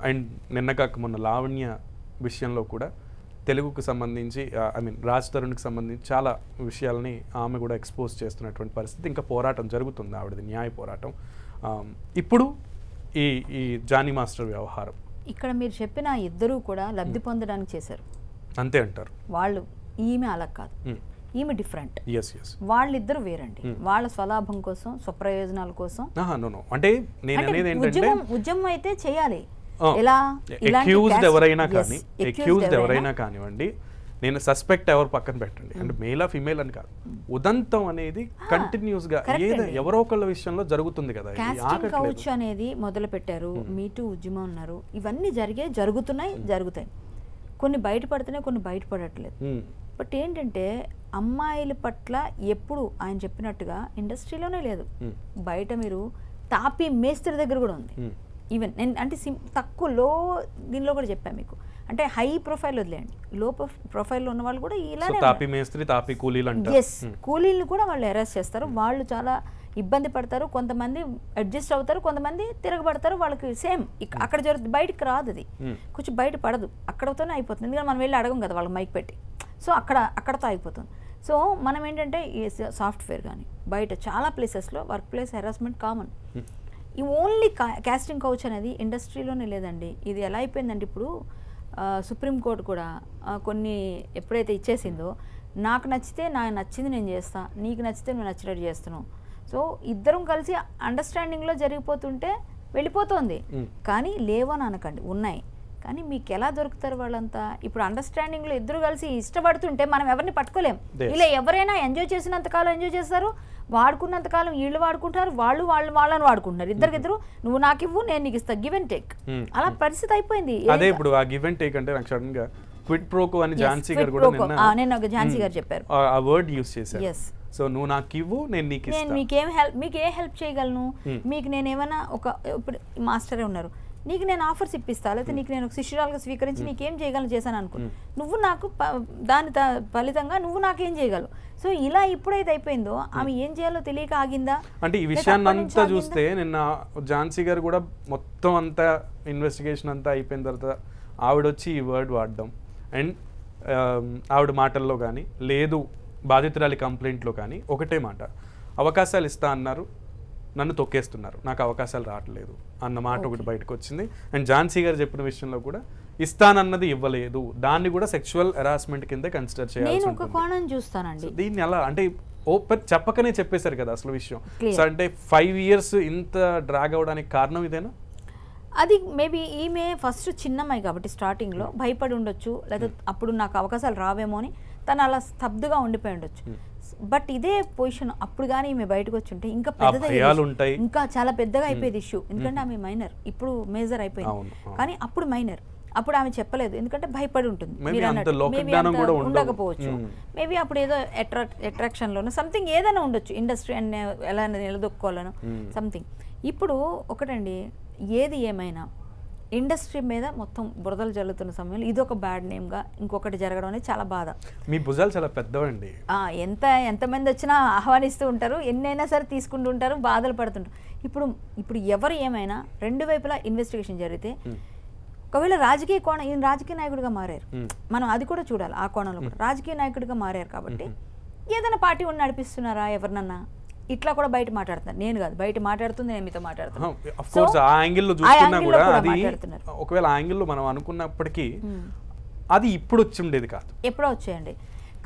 S1: అండ్ నిన్న కాక మొన్న లావణ్య విషయంలో కూడా తెలుగుకు సంబంధించి రాజ్ తరుణ్కి సంబంధించి చాలా విషయాలని ఆమె కూడా ఎక్స్పోజ్ చేస్తున్నటువంటి పరిస్థితి. ఇంకా పోరాటం జరుగుతుంది ఆవిడది, న్యాయ పోరాటం. ఇప్పుడు ఈ జానీ మాస్టర్ వ్యవహారం
S3: ఇక్కడ మీరు చెప్పిన ఇద్దరూ కూడా లబ్ధి పొందడానికి చేశారు
S1: అంతే అంటారు వాళ్ళు.
S3: ఈమె అలా కాదు, ఈమె డిఫరెంట్. వాళ్ళిద్దరు వేరండి. వాళ్ళ స్వలాభం కోసం, స్వప్రయోజనాల కోసం.
S1: అంటే
S3: ఉద్యమం అయితే చేయాలి.
S1: ఎవరైనా కానివ్వండి, నేను సస్పెక్ట్ ఎవరు పక్కన పెట్టండి, అంటే మేలా ఫిమేల్ అని కాదు, ఉదంతం అనేది కంటిన్యూస్ గా ఎవరో ఒకళ్ళ విషయంలో జరుగుతుంది కదా.
S3: కాస్టింగ్ కౌచ్ అనేది మొదలు పెట్టారు, మీటూ ఉద్యమం ఉన్నారు, ఇవన్నీ జరుగుతాయి. కొన్ని బయటపడుతున్నాయి, కొన్ని బయటపడట్లేదు. బట్ ఏంటంటే అమ్మాయిల పట్ల ఎప్పుడు ఆయన చెప్పినట్టుగా ఇండస్ట్రీలోనే లేదు, బయట మీరు తాపీ మేస్త్రి దగ్గర కూడా ఉంది. ఈవెన్ నేను అంటే తక్కువ లో దీనిలో కూడా చెప్పాను మీకు, అంటే హై ప్రొఫైల్ వదిలేయండి, లో ప్రొఫైల్లో ఉన్న వాళ్ళు కూడా ఇలానే కూలీలు కూడా వాళ్ళు హెరాస్ చేస్తారు. వాళ్ళు చాలా ఇబ్బంది పడతారు, కొంతమంది అడ్జస్ట్ అవుతారు, కొంతమంది తిరగబడతారు. వాళ్ళకి సేమ్ అక్కడ జరుగుతుంది, బయటకు రాదు, అది కొంచెం బయట పడదు, అక్కడతోనే అయిపోతుంది. ఎందుకంటే మనం వెళ్ళి అడగం కదా వాళ్ళకి మైక్ పెట్టి. సో అక్కడతో అయిపోతుంది. సో మనం ఏంటంటే ఈ సాఫ్ట్వేర్ కానీ బయట చాలా ప్లేసెస్లో వర్క్ ప్లేస్ హెరాస్మెంట్ కామన్. ఈ ఓన్లీ కాస్టింగ్ కౌచ్ అనేది ఇండస్ట్రీలోనే లేదండి. ఇది ఎలా అయిపోయిందంటే ఇప్పుడు సుప్రీంకోర్టు కూడా కొన్ని ఎప్పుడైతే ఇచ్చేసిందో, నాకు నచ్చితే నాకు నచ్చింది నేను చేస్తా, నీకు నచ్చితే నువ్వు నచ్చినట్టు చేస్తున్నావు. సో ఇద్దరం కలిసి అండర్స్టాండింగ్లో జరిగిపోతుంటే వెళ్ళిపోతుంది. కానీ లేవని అనకండి, ఉన్నాయి. కానీ మీకు ఎలా దొరుకుతారు వాళ్ళంతా? ఇప్పుడు అండర్స్టాండింగ్లో ఇద్దరు కలిసి ఇష్టపడుతుంటే మనం ఎవరిని పట్టుకోలేం. ఇలా ఎవరైనా ఎంజాయ్ చేసినంతకాలం ఎంజాయ్ చేస్తారు, వాడుకున్నంతకాలం వీళ్ళు వాడుకుంటారు, వాళ్ళని వాడుకుంటున్నారు. ఇద్దరికిద్దరు నువ్వు నాకు ఇవ్వు, నేను నీకు ఇస్తా, గివ్ అండ్ టేక్. అలా పరిస్థితి అయిపోయింది.
S1: అదే ఇప్పుడు ఆ గివ్ అండ్ టేక్ అంటే నాకు సడన్ గా క్విడ్ ప్రోకో అని ఝాన్సీ గారు కూడా
S3: నేను ఒక ఝాన్సీ గారు చెప్పారు,
S1: ఆ వర్డ్ యూస్ చేశారు. సో నువ్వు నాకు ఇవ్వు, నేను నీకు ఇస్తా.
S3: నేను మీకు ఏ హెల్ప్ చేయగలను, మీకు నేను ఏమైనా ఇప్పుడు మాస్టరే ఉన్నారు, నీకు నేను ఆఫర్స్ ఇప్పిస్తా, లేకపోతే నీకు నేను ఒక శిష్యురాలుగా స్వీకరించి నీకేం చేయగలను చేశాను అనుకో, నువ్వు నాకు దాని ఫలితంగా నువ్వు నాకేం చేయగలవు. సో ఇలా ఎప్పుడైతే అయిపోయిందో ఆమె ఏం చేయాలో తెలియక ఆగిందా
S1: అంటే ఈ విషయాన్ని అంతా చూస్తే నిన్న ఝాన్సీ గారు కూడా మొత్తం అంతా ఇన్వెస్టిగేషన్ అంతా అయిపోయిన తర్వాత ఆవిడొచ్చి ఈ వర్డ్ వాడడం, అండ్ ఆవిడ మాటల్లో కానీ లేదు బాధితురాలి కంప్లైంట్లో కానీ ఒకటే మాట, అవకాశాలు ఇస్తా అన్నారు, నన్ను తొక్కేస్తున్నారు, నాకు అవకాశాలు రావట్లేదు అన్న మాట ఒకటి బయటకు వచ్చింది. అండ్ ఝాన్సీ గారు చెప్పిన విషయంలో కూడా ఇస్తానన్నది ఇవ్వలేదు, దాన్ని కూడా సెక్షువల్ హెరాస్మెంట్ కింద కన్సిడర్ చేయాల్సి ఉంటుంది. దీన్ని ఎలా అంటే ఓపెన్ చెప్పకనే చెప్పేశారు కదా అసలు విషయం. సో అంటే 5 years ఇంత డ్రాగ్ అవడానికి కారణం ఇదేనా?
S3: అది మేబీ ఈమె ఫస్ట్ చిన్నమ్మాయి కాబట్టి స్టార్టింగ్లో భయపడి ఉండొచ్చు, లేదా అప్పుడు నాకు అవకాశాలు రావేమో అని తను అలా స్తబ్దుగా ఉండిపోయి ఉండొచ్చు. బట్ ఇదే పొజిషన్ అప్పుడు కానీ ఈమె బయటకు వచ్చి ఉంటే ఇంకా పెద్దగా, ఇంకా చాలా పెద్దగా అయిపోయేది ఇష్యూ. ఎందుకంటే ఆమె మైనర్, ఇప్పుడు మేజర్ అయిపోయింది. కానీ అప్పుడు మైనర్, అప్పుడు ఆమె చెప్పలేదు ఎందుకంటే భయపడి ఉంటుంది. ఉండకపోవచ్చు మేబీ అప్పుడు ఏదో అట్రాక్షన్ లోనో సంథింగ్ ఏదైనా ఉండొచ్చు, ఇండస్ట్రీ అని ఎలా నిలదొక్కోవాలను సంథింగ్. ఇప్పుడు ఒకటండి, ఏది ఏమైనా ఇండస్ట్రీ మీద మొత్తం బురదలు జల్లుతున్న సమయంలో ఇది ఒక బ్యాడ్ నేమ్గా ఇంకొకటి జరగడం అనేది చాలా బాధ.
S1: మీ భుజాలు చాలా పెద్దవండి.
S3: ఎంతమంది వచ్చినా ఆహ్వానిస్తూ ఉంటారు, ఎన్నైనా సరే తీసుకుంటూ ఉంటారు, బాధలు పడుతుంటారు. ఇప్పుడు ఎవరు ఏమైనా రెండు వైపులా ఇన్వెస్టిగేషన్ జరిగితే, ఒకవేళ రాజకీయ కోణం, ఈయన రాజకీయ నాయకుడిగా మారారు, మనం అది కూడా చూడాలి. ఆ కోణంలో కూడా రాజకీయ నాయకుడిగా మారారు కాబట్టి ఏదైనా పార్టీ ఉండి నడిపిస్తున్నారా ఎవరినన్నా, ఇట్లా కూడా బయట మాట్లాడుతున్నారు. నేను కాదు, బయట మాట్లాడుతుంది, నేను మీతో మాట్లాడుతున్నాను.
S1: ఒకవేళ ఆ యాంగిల్లో మనం అనుకున్నప్పటికీ అది ఇప్పుడు వచ్చి ఉండేది కాదు,
S3: ఎప్పుడో వచ్చేయండి.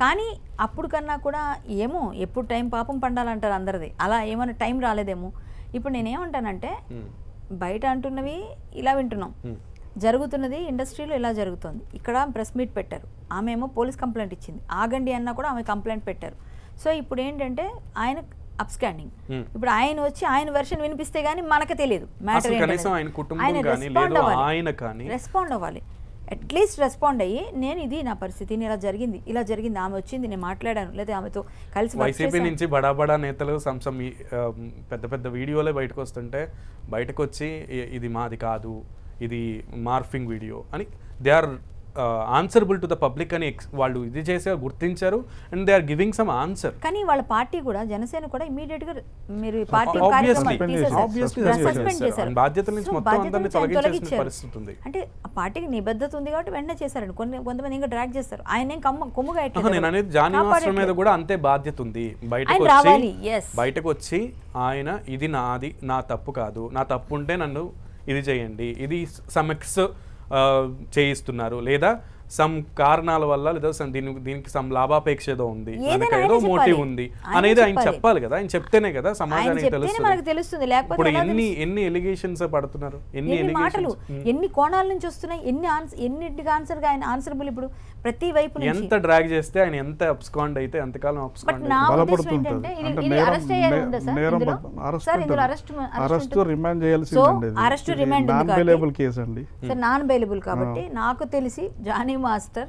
S3: కానీ అప్పుడు కన్నా కూడా ఏమో ఎప్పుడు టైం పాపం పండాలంటారు అందరిది, అలా ఏమైనా టైం రాలేదేమో. ఇప్పుడు నేనేమంటానంటే, బయట అంటున్నవి ఇలా వింటున్నాం, జరుగుతున్నది ఇండస్ట్రీలో ఇలా జరుగుతుంది. ఇక్కడ ప్రెస్ మీట్ పెట్టారు, ఆమె ఏమో పోలీస్ కంప్లైంట్ ఇచ్చింది, ఆగండి అన్నా కూడా ఆమె కంప్లైంట్ పెట్టారు. సో ఇప్పుడు ఏంటంటే ఆయన అప్స్కాండింగ్, ఇప్పుడు ఆయన వచ్చి ఆయన వెర్షన్ వినిపిస్తే గానీ మనకు తెలియదు మ్యాటర్ ఏంటో. ఆయన రెస్పాండ్ అవ్వాలి, అట్లీస్ట్ రెస్పాండ్ అయ్యి నేను ఇది నా పరిస్థితి, ఇలా జరిగింది, ఆమె వచ్చింది, నేను మాట్లాడాను, లేదా ఆమెతో కలిసి.
S1: వైసీపీ నుంచి బడా నేతలు పెద్ద పెద్ద వీడియోలే బయటకు వస్తుంటే బయటకు వచ్చి ఇది మాది కాదు, ఇది మార్ఫింగ్ వీడియో అని they are answerable to the public అని వాళ్ళు ఇది చేసే గుర్తించారు. And they are giving some answer.
S3: కానీ వాళ్ళ పార్టీ కూడా, జనసేన కూడా ఇమీడియట్ గా మీరు పార్టీ
S1: బాధ్యతల నుంచి మొత్తం అందరినీ తొలగించేసిన పరిస్థితి ఉంది.
S3: అంటే ఆ పార్టీకి నిబద్ధత ఉంది కాబట్టి వెంటనే చేశారండి. కొంతమంది ఇంకా డ్రాగ్ చేస్తారు, ఆయన కొమ్ముగా.
S1: నేను అనేది జానీ మాస్టర్ మీద కూడా అంతే బాధ్యత ఉంది. బయటకు వచ్చి ఆయన ఇది నాది, నా తప్పు కాదు, నా తప్పు ఉంటే నన్ను ఇది చేయండి, ఇది సమక్స్ చేయిస్తున్నారు, లేదా సమ్ కారణాల వల్ల, లేదా దీనికి సమ్ లాభాపేక్ష ఏదో ఉంది, ఏదో మోటివ్ ఉంది అనేది ఆయన చెప్పాలి కదా. ఆయన చెప్తేనే కదా సమాజానికి
S3: తెలుస్తుంది.
S1: ఇప్పుడు ఎన్ని ఎలిగేషన్స్ పడుతున్నారు,
S3: ఎన్ని కోణాల నుంచి వస్తున్నాయి, ఎన్నింటికి ఆన్సర్ ఆయన ఆన్సరబుల్. ఇప్పుడు ప్రతి వైపు
S1: ఎంత డ్రాగ్ చేస్తే ఆయన ఎంత అబ్స్కాండ్ అయితే అంతకాలం అబ్స్కాండ్.
S3: నాన్ బెయిలబుల్ కాబట్టి నాకు తెలిసి జానీ మాస్టర్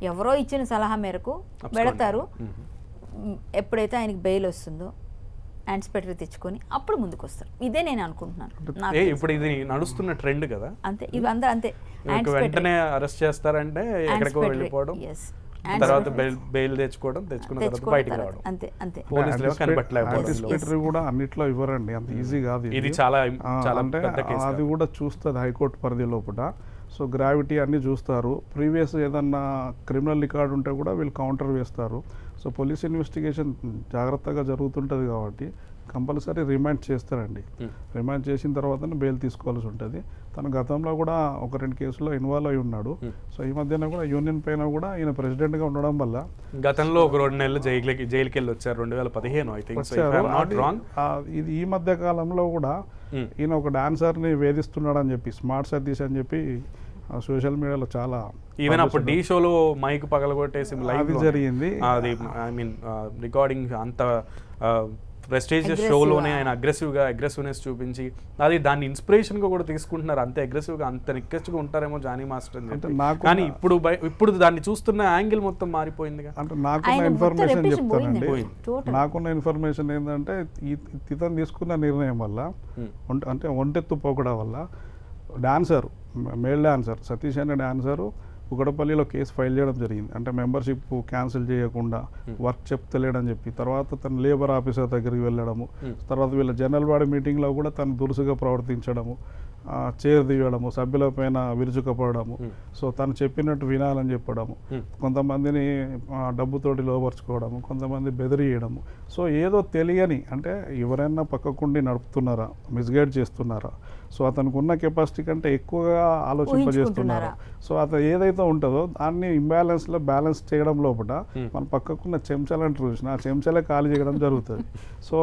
S3: ఎవరో ఇచ్చిన సలహా మేరకు పెడతారు. ఎప్పుడైతే ఆయనకి బెయిల్ వస్తుందో యాన్స్పెక్టర్ తెచ్చుకొని అప్పుడు ముందుకు వస్తారు. ఇదే నేను అనుకుంటున్నాను.
S1: ఇప్పుడు ఇది నడుస్తున్న ట్రెండ్ కదా,
S3: అంతే. ఇవి అందరూ అంతే,
S1: వెంటనే అరెస్ట్ చేస్తారంటే ఎక్కడికో వెళ్ళిపోవడం, తర్వాత బెయిల్ తెచ్చుకున్న తర్వాత బయటికి రావడం,
S3: అంతే అంతే.
S1: పోలీసులు కనిపెట్టలేకపోవడం
S2: కూడా అన్నిట్లో ఇవ్వరండి, అంత ఈజీ కాదు.
S1: ఇది చాలా
S2: అంటే అది కూడా చూస్తుంది హైకోర్టు పరిధి లోపల. సో గ్రావిటీ అన్నీ చూస్తారు. ప్రీవియస్ ఏదన్నా క్రిమినల్ రికార్డు ఉంటే కూడా వీళ్ళు కౌంటర్ వేస్తారు. సో పోలీస్ ఇన్వెస్టిగేషన్ జాగ్రత్తగా జరుగుతుంటుంది కాబట్టి కంపల్సరీ రిమాండ్ చేస్తారండి. రిమాండ్ చేసిన తర్వాతనే బెయిల్ తీసుకోవాల్సి ఉంటుంది. తను గతంలో కూడా 1-2 కేసుల్లో ఇన్వాల్వ్ అయి ఉన్నాడు. సో ఈ మధ్యన కూడా యూనియన్ పైన కూడా ఈయన ప్రెసిడెంట్గా ఉండడం వల్ల
S1: గతంలో 1-2 నెలలు జైలుకి వెళ్ళి వచ్చారు. 2015 ఐ థింక్.
S2: ఇది ఈ మధ్య కాలంలో కూడా ఈయన ఒక డాన్సర్ని వేధిస్తున్నాడు అని చెప్పి, స్మార్ట్ సతీష్ అని చెప్పి సోషల్ మీడియాలో చాలా,
S1: ఈవెన్ అప్పుడు ఢీ షోలో మైక్ పగలగొట్టేసి లైవ్
S2: జరిగింది.
S1: అది ఐ మీన్ రికార్డింగ్ అంత ప్రెస్టీజియస్ షోలోనే ఆయన అగ్రెసివ్నెస్ చూపించి అది దాన్ని ఇన్స్పిరేషన్గా కూడా తీసుకుంటున్నారు. అంతే అగ్రెసివ్గా, అంత రిక్వెస్ట్గా ఉంటారేమో జానీ మాస్టర్ అని చెప్పి. కానీ ఇప్పుడు దాన్ని చూస్తున్న యాంగిల్ మొత్తం మారిపోయింది.
S2: అంటే నాకున్న ఇన్ఫర్మేషన్ చెప్తానండి. నాకున్న ఇన్ఫర్మేషన్ ఏంటంటే ఇతను తీసుకున్న నిర్ణయం వల్ల, అంటే ఒంటెత్తు పోకడం వల్ల మేల్ డాన్సర్ సతీష్ అనే డాన్సరు కుకటపల్లిలో కేసు ఫైల్ చేయడం జరిగింది. అంటే మెంబర్షిప్ క్యాన్సిల్ చేయకుండా వర్క్ చెప్తలేడని చెప్పి, తర్వాత తను లేబర్ ఆఫీసర్ దగ్గరికి వెళ్ళడము, తర్వాత వీళ్ళ జనరల్ బాడీ మీటింగ్లో కూడా తను దురుసుగా ప్రవర్తించడము, చేరుదీయడము, సభ్యులపైన విరుచుకపోవడము, సో తను చెప్పినట్టు వినాలని చెప్పడము, కొంతమందిని డబ్బుతోటి లోపరుచుకోవడము, కొంతమంది బెదిరియడము. సో ఏదో తెలియని, అంటే ఎవరైనా పక్కకుండి నడుపుతున్నారా, మిస్గైడ్ చేస్తున్నారా, సో అతనికి ఉన్న కెపాసిటీ కంటే ఎక్కువగా ఆలోచింపజేస్తున్నారా, సో అతను ఏదైతే ఉంటుందో దాన్ని ఇంబ్యాలెన్స్లో బ్యాలెన్స్ చేయడం లోపల మన పక్కకున్న చెంచాలని చూసిన ఆ చెంచాలే ఖాళీ చేయడం జరుగుతుంది. సో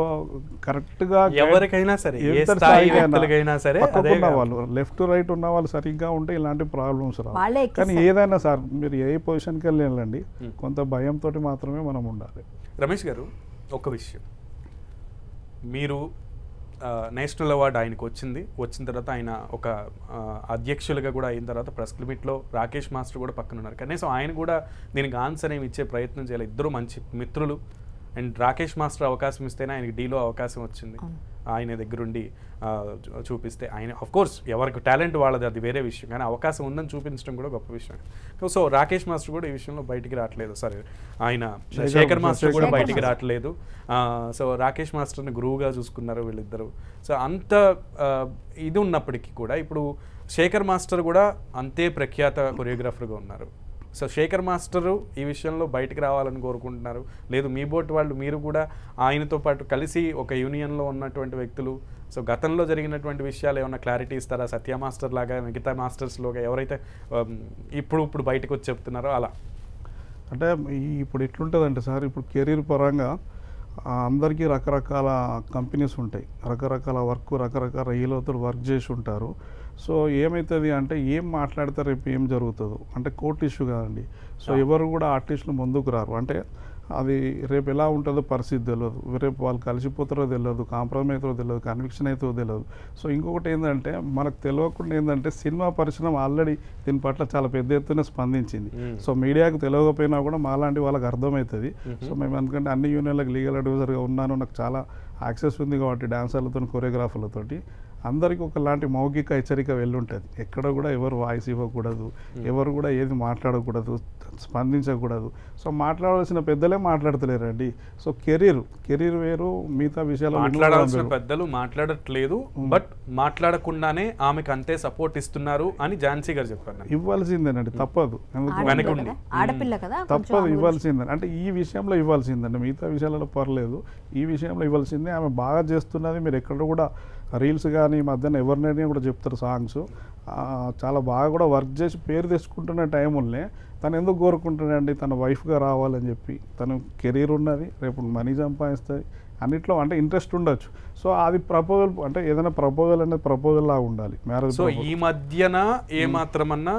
S2: కరెక్ట్గా
S1: ఎవరికైనా సరే
S2: పక్కకున్న వాళ్ళు లెఫ్ట్ రైట్ ఉన్న వాళ్ళు సరిగ్గా ఉంటే ఇలాంటి ప్రాబ్లమ్స్ రావు. కానీ ఏదైనా సార్ మీరు ఏ పొజిషన్కి వెళ్ళండి, కొంత భయంతో మాత్రమే మనం ఉండాలి.
S1: రమేష్ గారు, ఒక విషయం, మీరు నేషనల్ అవార్డు ఆయనకు వచ్చిన తర్వాత ఆయన ఒక అధ్యక్షులుగా కూడా అయిన తర్వాత ప్రెస్ లిమిట్లో రాకేష్ మాస్టర్ కూడా పక్కన ఉన్నారు. కనీసం ఆయన కూడా దీనికి ఆన్సర్ ఏమి ఇచ్చే ప్రయత్నం చేయాలి. ఇద్దరు మంచి మిత్రులు. అండ్ రాకేష్ మాస్టర్ అవకాశం ఇస్తేనే ఆయనకి డీలో అవకాశం వచ్చింది. ఆయన దగ్గరుండి చూపిస్తే ఆయన కోర్స్ ఎవరికి టాలెంట్ వాళ్ళది, అది వేరే విషయం, కానీ అవకాశం ఉందని చూపించడం కూడా గొప్ప విషయం. సో రాకేష్ మాస్టర్ కూడా ఈ విషయంలో బయటికి రావట్లేదు. సరే, ఆయన శేఖర్ మాస్టర్ కూడా బయటికి రావట్లేదు. సో రాకేష్ మాస్టర్ని గురువుగా చూసుకున్నారు వీళ్ళిద్దరు. సో అంత ఇది ఉన్నప్పటికీ కూడా ఇప్పుడు శేఖర్ మాస్టర్ కూడా అంతే ప్రఖ్యాత కొరియోగ్రాఫర్గా ఉన్నారు. సో శేఖర్ మాస్టరు ఈ విషయంలో బయటికి రావాలని కోరుకుంటున్నారు. లేదు మీ బోట్ వాళ్ళు మీరు కూడా ఆయనతో పాటు కలిసి ఒక యూనియన్లో ఉన్నటువంటి వ్యక్తులు, సో గతంలో జరిగినటువంటి విషయాలు ఏమైనా క్లారిటీ ఇస్తారా? సత్య మాస్టర్ లాగా మిగతా మాస్టర్స్లోగా ఎవరైతే ఇప్పుడు బయటకు వచ్చి చెప్తున్నారో అలా.
S2: అంటే ఇప్పుడు ఎట్లుంటుందంటే సార్, ఇప్పుడు కెరీర్ పరంగా అందరికీ రకరకాల కంపెనీస్ ఉంటాయి, రకరకాల రకరకాల హీరోతో వర్క్ చేసి ఉంటారు. సో ఏమవుతుంది అంటే ఏం మాట్లాడతారు, రేపు ఏం జరుగుతుందో అంటే కోర్టు ఇష్యూ కాదండి. సో ఎవరు కూడా ఆర్టిస్టులు ముందుకు రారు. అంటే అది రేపు ఎలా ఉంటుందో పరిస్థితి తెలియదు, రేపు వాళ్ళు కలిసిపోతారో తెలియదు, కాంప్రమైజ్ అవుతారో తెలియదు, కన్విక్షన్ అవుతుందో తెలియదు. సో ఇంకొకటి ఏంటంటే మనకు తెలియకుండా ఏంటంటే సినిమా పరిశ్రమ ఆల్రెడీ దీని పట్ల చాలా పెద్ద ఎత్తున స్పందించింది. సో మీడియాకు తెలియకపోయినా కూడా మాలాంటి వాళ్ళకి అర్థమవుతుంది. సో మేము ఎందుకంటే అన్ని యూనియన్లకు లీగల్ అడ్వైజర్గా ఉన్నాను, నాకు చాలా యాక్సెస్ ఉంది కాబట్టి డాన్సర్లతో కొరియోగ్రాఫర్లతోటి అందరికీ ఒకలాంటి మౌఖిక హెచ్చరిక వెళ్ళుంటుంది. ఎక్కడ కూడా ఎవరు వాయిస్ ఇవ్వకూడదు, ఎవరు కూడా ఏది మాట్లాడకూడదు, స్పందించకూడదు. సో మాట్లాడాల్సిన పెద్దలే మాట్లాడతలేరండి. సో కెరీర్ వేరు, మిగతా విషయాలు
S1: మాట్లాడాల్సిన పెద్దలు మాట్లాడట్లేదు, బట్ మాట్లాడకుండానే ఆమెకు అంతే సపోర్ట్ ఇస్తున్నారు అని ఝాన్సీ గారు చెప్పారు.
S2: ఇవ్వాల్సిందేనండి, తప్పదు, తప్పదు, ఇవ్వాల్సిందే. అంటే ఈ విషయంలో ఇవ్వాల్సిందండి, మిగతా విషయాలలో పర్లేదు, ఈ విషయంలో ఇవ్వాల్సిందే. ఆమె బాగా చేస్తున్నది, మీరు ఎక్కడ కూడా రీల్స్ కానీ మధ్యాహ్నం ఎవరినైనా కూడా చెప్తారు సాంగ్స్, చాలా బాగా కూడా వర్క్ చేసి పేరు తెచ్చుకుంటున్న టైంలోనే తను ఎందుకు కోరుకుంటున్నాడండి తన వైఫ్గా రావాలని చెప్పి. తను కెరీర్ ఉన్నది, రేపు మనీ సంపాదిస్తుంది, అన్నిట్లో అంటే ఇంట్రెస్ట్ ఉండొచ్చు. సో అది ప్రపోజల్, అంటే ఏదైనా ప్రపోజల్ అనేది ప్రపోజల్ లాగా ఉండాలి మ్యారేజ్.
S1: సో ఈ మధ్యన ఏమాత్రమన్నా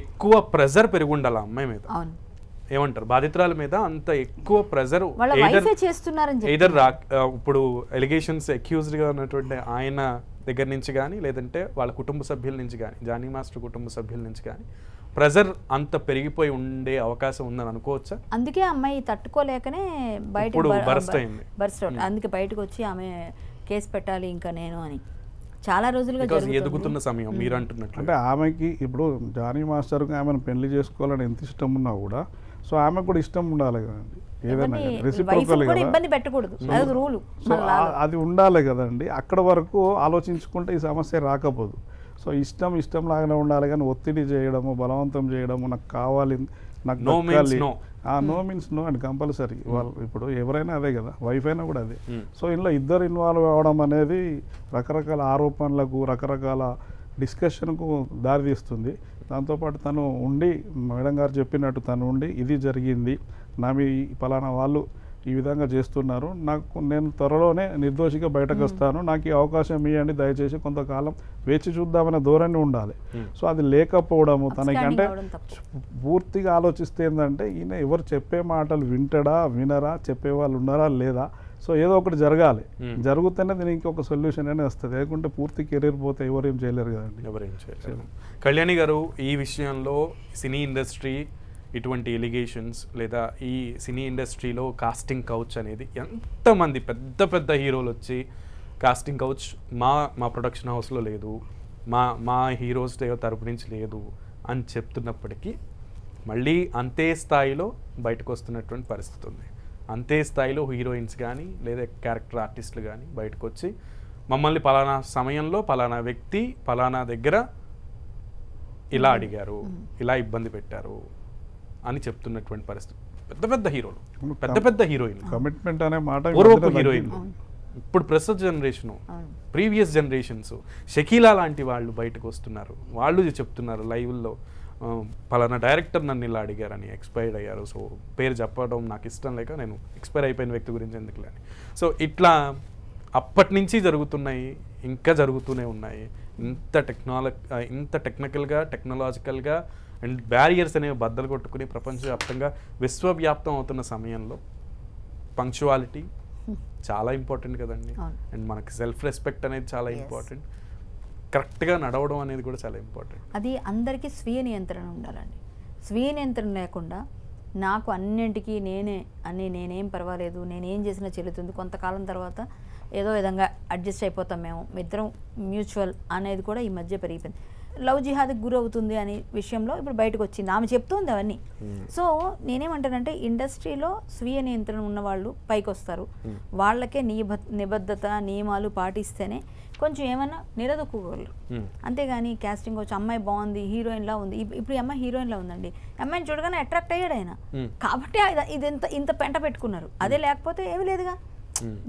S1: ఎక్కువ ప్రెజర్ పెరిగి ఉండాలి అమ్మాయి మీద, ఏమంటారు, బాధితురాల మీద అంత ఎక్కువ ప్రెజర్ ఇప్పుడు ఎలిగేషన్స్ అక్యూజ్డ్గా ఉన్నటువంటి ఆయన దగ్గర నుంచి కానీ, లేదంటే వాళ్ళ కుటుంబ సభ్యుల నుంచి కానీ, జానీ మాస్టర్ కుటుంబ సభ్యుల నుంచి కానీ ప్రెజర్ అంత పెరిగిపోయి ఉండే అవకాశం ఉందని అనుకోవచ్చా?
S3: అందుకే అమ్మాయి తట్టుకోలేకనే
S1: బర్స్ట్ అయింది.
S3: అందుకే బయటకు వచ్చి ఆమె కేసు పెట్టాలి ఇంకా నేను అని చాలా రోజులుగా
S1: ఎదుగుతున్న సమయం మీరు అంటున్నట్లు.
S2: అంటే ఆమెకి ఇప్పుడు జానీ మాస్టర్కి ఆమెను పెళ్లి చేసుకోవాలని ఎంత ఇష్టం ఉన్నా కూడా, సో ఆమెకు కూడా ఇష్టం ఉండాలి కదండి, ఏదైనా అది ఉండాలి కదండి. అక్కడ వరకు ఆలోచించుకుంటే ఈ సమస్య రాకపోదు. సో ఇష్టం లాగానే ఉండాలి, కానీ ఒత్తిడి చేయడము, బలవంతం చేయడము, నాకు కావాలి, నాకు no means no and compulsory. వాళ్ళు ఇప్పుడు ఎవరైనా అదే కదా, వైఫ్ అయినా కూడా అదే. సో ఇందులో ఇద్దరు ఇన్వాల్వ్ అవ్వడం అనేది రకరకాల ఆరోపణలకు, రకరకాల డిస్కషన్కు దారితీస్తుంది. దాంతోపాటు తను ఉండి, మేడం గారు చెప్పినట్టు తను ఉండి ఇది జరిగింది, నా మీ పలానా వాళ్ళు ఈ విధంగా చేస్తున్నారు, నేను త్వరలోనే నిర్దోషిగా బయటకు వస్తాను, నాకు ఈ అవకాశం ఇవ్వండి, దయచేసి కొంతకాలం వేచి చూద్దామనే ధోరణి ఉండాలి. సో అది లేకపోవడము తనకంటే పూర్తిగా ఆలోచిస్తే ఏంటంటే ఈయన ఎవరు చెప్పే మాటలు వినరా, చెప్పేవాళ్ళు ఉన్నారా లేదా, సో ఏదో ఒకటి జరగాలి, జరుగుతూనే దీనికి ఒక సొల్యూషన్ అనేది వస్తుంది. లేకుంటే పూర్తి కెరీర్ పోతే ఎవరేం చేయలేరు కదండి,
S1: ఎవరేం చేయలేరు. కళ్యాణి గారు, ఈ విషయంలో సినీ ఇండస్ట్రీ ఇటువంటి ఎలిగేషన్స్ లేదా ఈ సినీ ఇండస్ట్రీలో కాస్టింగ్ కౌచ్ అనేది ఎంతమంది పెద్ద హీరోలు వచ్చి కాస్టింగ్ కౌచ్ మా ప్రొడక్షన్ హౌస్లో లేదు, మా హీరోస్ తరపు నుంచి లేదు అని చెప్తున్నప్పటికీ మళ్ళీ అంతే స్థాయిలో బయటకు వస్తున్నటువంటి పరిస్థితి ఉంది. అంతే స్థాయిలో హీరోయిన్స్ కానీ లేదా క్యారెక్టర్ ఆర్టిస్టులు కానీ బయటకు వచ్చి మమ్మల్ని పలానా సమయంలో పలానా వ్యక్తి పలానా దగ్గర ఇలా అడిగారు, ఇలా ఇబ్బంది పెట్టారు అని చెప్తున్నటువంటి పరిస్థితి. పెద్ద పెద్ద హీరోలు, పెద్ద పెద్ద హీరోయిన్లు,
S2: కమిట్మెంట్ అనే మాట
S1: పూర్వపు హీరోయిన్లు, ఇప్పుడు ప్రస్తుత జనరేషను, ప్రీవియస్ జనరేషన్స్, షకీలా లాంటి వాళ్ళు బయటకు వస్తున్నారు. వాళ్ళు చెప్తున్నారు లైవ్లో పలానా డైరెక్టర్ నన్ను ఇలా అడిగారని, ఎక్స్పైర్డ్ అయ్యారు. సో పేరు చెప్పడం నాకు ఇష్టం లేక నేను ఎక్స్పైర్ అయిపోయిన వ్యక్తి గురించి ఎందుకులే అని. సో ఇట్లా అప్పటి నుంచి జరుగుతున్నాయి, ఇంకా జరుగుతూనే ఉన్నాయి. ఇంత టెక్నికల్గా టెక్నాలజికల్గా అండ్ బ్యారియర్స్ అనేవి బద్దలు కొట్టుకుని ప్రపంచవ్యాప్తంగా విశ్వవ్యాప్తం అవుతున్న సమయంలో పంక్చువాలిటీ చాలా ఇంపార్టెంట్ కదండి. అండ్ మనకి సెల్ఫ్ రెస్పెక్ట్ అనేది చాలా ఇంపార్టెంట్. కరెక్ట్గా నడవడం అనేది కూడా చాలా ఇంపార్టెంట్.
S3: అది అందరికీ స్వీయ నియంత్రణ ఉండాలండి. స్వీయ నియంత్రణ లేకుండా నాకు అన్నింటికీ నేనేం పర్వాలేదు, నేనేం చేసినా చెల్లుతుంది, కొంతకాలం తర్వాత ఏదో విధంగా అడ్జస్ట్ అయిపోతాం మేము, ఇద్దరం మ్యూచువల్ అనేది కూడా ఈ మధ్య పెరిగిపోయింది. లవ్ జిహాద్కి గురవుతుంది అనే విషయంలో ఇప్పుడు బయటకు వచ్చింది, ఆమె చెప్తుంది అవన్నీ. సో నేనేమంటానంటే ఇండస్ట్రీలో స్వీయ నియంత్రణ ఉన్న వాళ్ళు పైకి వస్తారు. వాళ్ళకే నిబద్ధత నియమాలు పాటిస్తేనే కొంచెం ఏమన్నా నిలదొక్కుకోగలరు. అంతేగాని క్యాస్టింగ్ వచ్చి అమ్మాయి బాగుంది, హీరోయిన్లా ఉంది, ఇప్పుడు ఈ అమ్మాయి హీరోయిన్లా ఉందండి, అమ్మాయిని చూడగానే అట్రాక్ట్ అయ్యాడు ఆయన, కాబట్టి ఇది ఇంత పెంట పెట్టుకున్నారు. అదే లేకపోతే ఏమీ లేదుగా.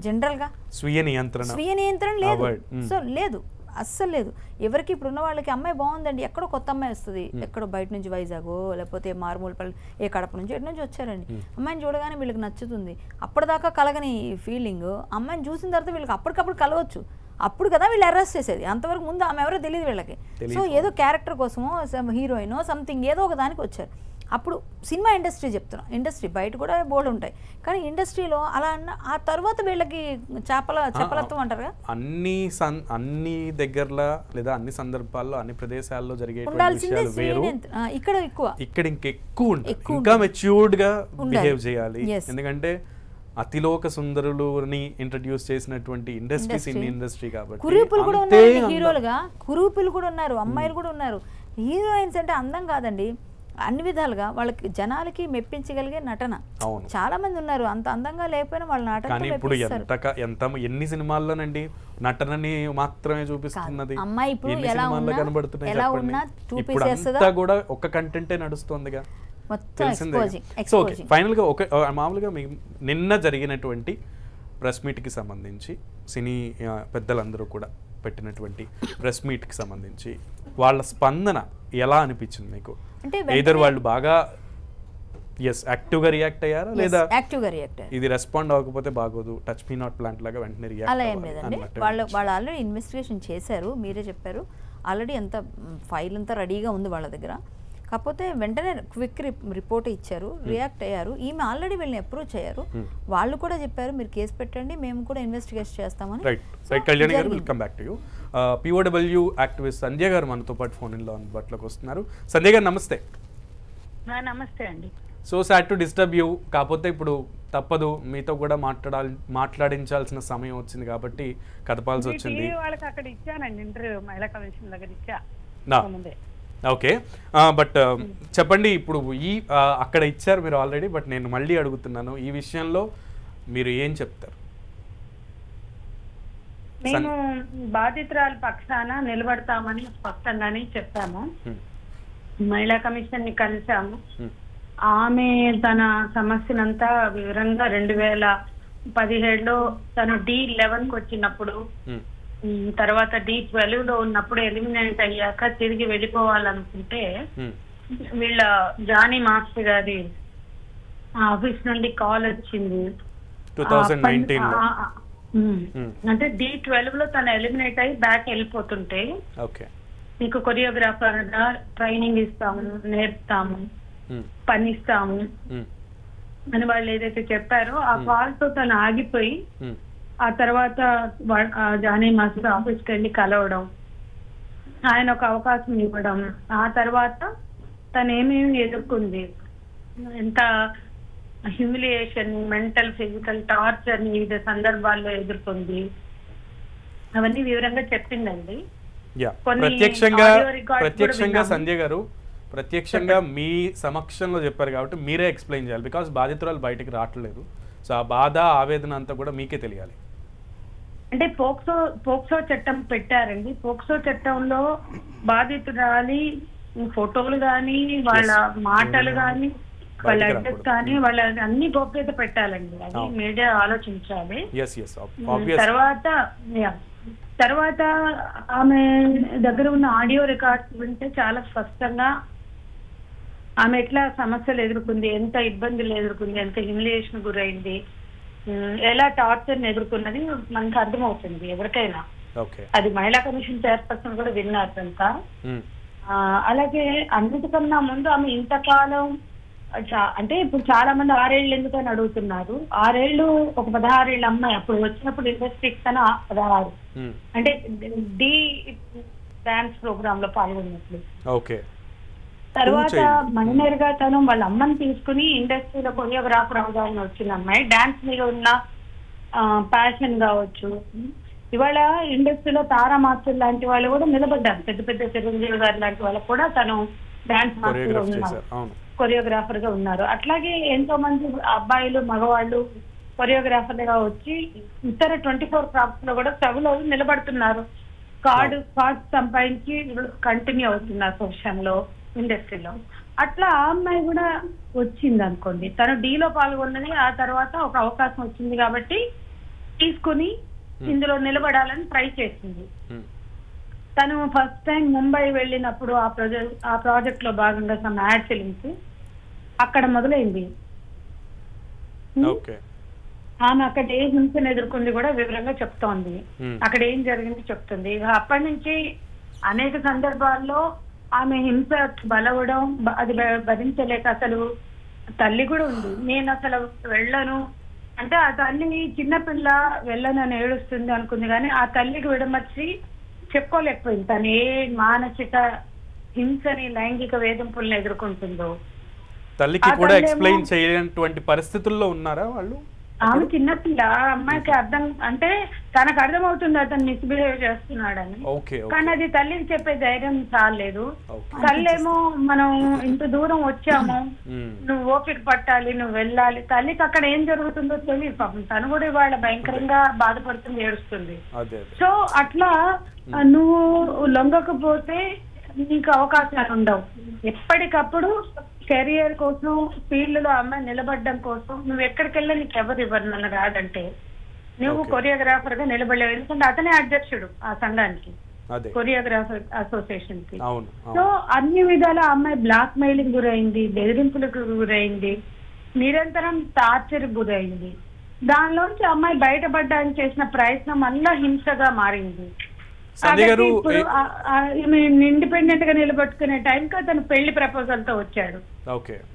S3: జనరల్గా స్వీయ నియంత్రణ లేదు. సో లేదు, అస్సలు లేదు. ఎవరికి ఇప్పుడు ఉన్న వాళ్ళకి అమ్మాయి బాగుందండి, ఎక్కడో కొత్త అమ్మాయి వస్తుంది, ఎక్కడో బయట నుంచి వైజాగో లేకపోతే మారుమూలపల్లి ఏ కడప నుంచి ఎటు నుంచి వచ్చారండి, అమ్మాయిని చూడగానే వీళ్ళకి నచ్చుతుంది. అప్పటిదాకా కలగని ఫీలింగ్ అమ్మాయిని చూసిన తర్వాత వీళ్ళకి అప్పటికప్పుడు కలవచ్చు. అప్పుడు కదా వీళ్ళు అరెస్ట్ చేసేది, అంతవరకు ముందు ఆమె ఎవరో తెలియదు వీళ్ళకి. సో ఏదో క్యారెక్టర్ కోసమో హీరోయినో సంథింగ్ ఏదో ఒక దానికి వచ్చారు. అప్పుడు సినిమా ఇండస్ట్రీ చెప్తున్నాం, ఇండస్ట్రీ బయట కూడా బోర్డు ఉంటాయి, కానీ ఇండస్ట్రీలో అలా అన్న ఆ తర్వాత వీళ్ళకి చపలత్వం అంటారుగా.
S1: అన్ని దగ్గరలో లేదా అన్ని సందర్భాల్లో అన్ని ప్రదేశాల్లో జరిగే
S3: ఇక్కడ
S1: ఇంకెక్కువ ఉంటుంది. ఇంకా మెచ్యూర్డ్ గా బిహేవ్ చేయాలి. ఎందుకంటే అతిలోక సుందరులని ఇంట్రడ్యూస్ చేసినటువంటి ఇండస్ట్రీ సినీ ఇండస్ట్రీ కాబట్టి
S3: కురూపులు కూడా ఉన్నారు, హీరోలుగా కురూపులు కూడా ఉన్నారు, అమ్మాయిలు కూడా ఉన్నారు. హీరోయిన్స్ అంటే అందం కాదండి, అన్ని విధాలుగా వాళ్ళకి జనాలకి మెప్పించగలిగే నటన చాలా మంది ఉన్నారు. అంత అందంగా లేకపోయినా వాళ్ళ నటన.
S1: ఇప్పుడు ఎన్ని సినిమాల్లోనండి నటనని మాత్రమే చూపిస్తున్నది.
S3: అమ్మాయి ఇప్పుడు ఎలా ఉన్నా
S1: చూపిస్తేస్తా కూడా ఒక కంటెంటే నడుస్తుందిగా. సో ఫైనల్ గా మామూలుగా నిన్న జరిగినటువంటి ప్రెస్ మీట్ కి సంబంధించి సినీ పెద్దలందరూ కూడా పెట్టినటువంటి ప్రెస్ మీట్ కి సంబంధించి వాళ్ళ స్పందన ఎలా అనిపించింది మీకు? ఎయిదర్ వాళ్ళు బాగా యాక్టివ్గా రియాక్ట్ అయ్యారా లేదా ఇది రెస్పాండ్ అవ్వకపోతే బాగోదు టచ్ మీ నాట్ ప్లాంట్ లాగా వెంటనే రియాక్ట్?
S3: అలా ఏం లేదండి, వాళ్ళు ఆల్రెడీ ఇన్వెస్టిగేషన్ చేశారు, మీరే చెప్పారు ఆల్రెడీ, అంత ఫైల్ అంతా రెడీగా ఉంది వాళ్ళ దగ్గర. కాకపోతే వెంటనే క్విక్ రిపోర్ట్ ఇచ్చారు, రియాక్ట్ అయ్యారు. ఈమె ఆల్రెడీ వీళ్ళని అప్రోచ్ అయ్యారు, వాళ్ళు కూడా చెప్పారు మీరు కేసు పెట్టండి మేము కూడా ఇన్వెస్టిగేట్ చేస్తామని.
S1: కళ్యాణి గారు welcome back to you. POW activist Sandhya గారు మనతో పాటు ఫోన్ ఇన్లో అందుబాటులోకి వస్తున్నారు. సంధ్య గారు నమస్తే.
S4: నమస్తే అండి.
S1: So sad to disturb you, కాకపోతే ఇప్పుడు తప్పదు, మీతో కూడా మాట్లాడించాల్సిన సమయం వచ్చింది కాబట్టి కదపాల్సి వచ్చింది.
S4: వాళ్ళకి అక్కడ ఇచ్చానండి ఇంటర్వ్యూ, మహిళా కమిషన్ దగ్గర ఇచ్చా.
S1: ఓకే, బట్ చెప్పండి, ఇప్పుడు అక్కడ ఇచ్చారు మీరు ఆల్రెడీ, బట్ నేను మళ్ళీ అడుగుతున్నాను ఈ విషయంలో మీరు ఏం చెప్తారు?
S4: మేము బాధితురాల పక్షాన నిలబడతామని స్పష్టంగానే చెప్పాము. మహిళా కమిషన్ ని కలిసాము. ఆమె తన సమస్యనంతా వివరంగా 2017లో తను D11 వచ్చినప్పుడు, తర్వాత D12లో ఉన్నప్పుడు ఎలిమినేట్ అయ్యాక తిరిగి వెళ్ళిపోవాలనుకుంటే వీళ్ళ జానీ మాస్టర్ గారి ఆఫీస్ నుండి కాల్ వచ్చింది
S1: 2019లో.
S4: అంటే D12లో తను ఎలిమినేట్ అయ్యి బ్యాక్ వెళ్ళిపోతుంటే మీకు కొరియోగ్రాఫర్ గా ట్రైనింగ్ ఇస్తాము, నేర్పుతాము, పని ఇస్తాము అని వాళ్ళు ఏదైతే చెప్పారో ఆ కాల్ తో తను ఆగిపోయి ఆ తర్వాత జానీ మాస్టర్ ఆఫీస్కి వెళ్ళి కలవడం, ఆయన ఒక అవకాశం ఇవ్వడం, ఆ తర్వాత తను ఏమేమి ఎదుర్కొంది, ఎంత హ్యూమిలియేషన్, మెంటల్ ఫిజికల్ టార్చర్ ని వివిధ సందర్భాల్లో ఎదుర్కొంది, అవన్నీ వివరంగా చెప్పిందండి.
S1: ప్రత్యక్షంగా సంధ్య గారు ప్రత్యక్షంగా మీ సమక్షంలో చెప్పారు కాబట్టి మీరే ఎక్స్ప్లెయిన్ చేయాలి, బికాస్ బాధితురాలు బయటికి రావట్లేదు. సో ఆ బాధ ఆవేదన అంతా కూడా మీకే తెలియాలి.
S4: అంటే పోక్సో చట్టం పెట్టారండి. పోక్సో చట్టంలో బాధితురాలి ఫోటోలు కానీ, వాళ్ళ మాటలు కానీ, వాళ్ళ అడ్రస్ కానీ, వాళ్ళ అన్ని గోప్యత పెట్టాలండి. అది మీడియా ఆలోచించాలి. తర్వాత ఆమె దగ్గర ఉన్న ఆడియో రికార్డ్స్ వింటే చాలా స్పష్టంగా ఆమె ఎట్లా సమస్యలు ఎదుర్కొంది, ఎంత ఇబ్బందులు ఎదుర్కొంది, ఎంత హ్యూమిలియేషన్ గురైంది, ఎలా టార్చర్ ఎదుర్కొన్నది మనకు అర్థమవుతుంది ఎవరికైనా. అది మహిళా కమిషన్ చైర్పర్సన్ కూడా విన్నారు అంతా. అలాగే అన్నిటికన్నా ముందు ఆమె ఇంతకాలం అంటే ఇప్పుడు చాలా మంది 6 ఏళ్ళు ఎందుకని అడుగుతున్నారు. 6 ఏళ్ళు ఒక 16 ఏళ్ళ అమ్మాయి అప్పుడు వచ్చినప్పుడు ఇండస్ట్రీకి తన 16 అంటే డి డాన్స్ ప్రోగ్రామ్ లో పాల్గొన్నట్లు. తర్వాత మైనర్ గా తను వాళ్ళ అమ్మని తీసుకుని ఇండస్ట్రీలో కొరియోగ్రాఫర్ అవగాహన వచ్చిన అమ్మాయి. డాన్స్ మీద ఉన్న ప్యాషన్ కావచ్చు. ఇవాళ ఇండస్ట్రీలో తారా మాస్టర్ లాంటి వాళ్ళు కూడా నిలబడ్డారు. పెద్ద పెద్ద చిరంజీవి గారు లాంటి వాళ్ళు కూడా తను డాన్స్ మాస్టర్ గా ఉన్నారు, కొరియోగ్రాఫర్ గా ఉన్నారు. అట్లాగే ఎంతో మంది అబ్బాయిలు మగవాళ్ళు కొరియోగ్రాఫర్ గా వచ్చి ఇతర 24 క్రాఫ్ట్స్ లో కూడా సభలో నిలబడుతున్నారు. కార్డు సంపాదించి కంటిన్యూ అవుతున్నారు ప్రొఫెషన్ లో, ఇండస్ట్రీలో. అట్లా ఆ అమ్మాయి కూడా వచ్చింది అనుకోండి. తను డీలో పాల్గొన్నది, ఆ తర్వాత ఒక అవకాశం వచ్చింది కాబట్టి తీసుకుని ఇందులో నిలబడాలని ట్రై చేసింది. తను ఫస్ట్ టైం ముంబై వెళ్ళినప్పుడు ఆ ప్రాజెక్ట్ లో భాగంగా సమ్ యాడ్ ఫిలిమ్స్ అక్కడ మొదలైంది. ఆమె అక్కడ ఏ హింసను ఎదుర్కొంది కూడా వివరంగా చెప్తోంది. అక్కడ ఏం జరిగింది చెప్తుంది. అప్పటి నుంచి అనేక సందర్భాల్లో ఆమె హింస బలవడం, అది భరించలేక అసలు తల్లి కూడా ఉంది, నేను అసలు వెళ్ళను అంటే ఆ తల్లి చిన్నపిల్ల వెళ్ళనని ఏడుస్తుంది అనుకుంది. కానీ ఆ తల్లికి విడమర్చి చెప్పుకోలేకపోయింది తను ఏ మానసిక హింసని, లైంగిక వేధింపులను ఎదుర్కొంటుందో.
S1: తల్లికి కూడా ఎక్స్ప్లెయిన్ చేయలేనటువంటి పరిస్థితుల్లో ఉన్నారా వాళ్ళు?
S4: ఆమె చిన్నపిల్ల, అమ్మాయికి అర్థం అంటే తనకు అర్థమవుతుంది అతను మిస్బిహేవ్ చేస్తున్నాడని. కానీ అది తల్లికి చెప్పే ధైర్యం చాలేదు. తల్లేమో మనం ఇంత దూరం వచ్చాము, నువ్వు ఓపిక పట్టాలి, నువ్వు వెళ్ళాలి. తల్లికి అక్కడ ఏం జరుగుతుందో తెలియదు పాపం. తను కూడా ఇవాళ భయంకరంగా బాధపడుతుంది, ఏడుస్తుంది. సో అట్లా నువ్వు లొంగకపోతే నీకు అవకాశాలు ఉండవు. ఎప్పటికప్పుడు కెరియర్ కోసం ఫీల్డ్ లో అమ్మాయి నిలబడడం కోసం నువ్వు ఎక్కడికి వెళ్ళా నీకు ఎవరు ఇవ్వరు నన్ను రాదంటే నువ్వు కొరియోగ్రాఫర్ గా నిలబడలేవు. ఎందుకంటే అతనే అధ్యక్షుడు ఆ సంఘానికి, కొరియోగ్రాఫర్ అసోసియేషన్ కి. సో అన్ని విధాల అమ్మాయి బ్లాక్ మెయిలింగ్ గురైంది, బెదిరింపులకు గురైంది, నిరంతరం టార్చర్ గురైంది. దానిలోంచి అమ్మాయి బయటపడడానికి చేసిన ప్రయత్నం మళ్ళా హింసగా మారింది. ఇండిపెండెంట్ గా నిలబెట్టుకునే టైంకి అతను పెళ్లి ప్రపోజల్ తో వచ్చాడు,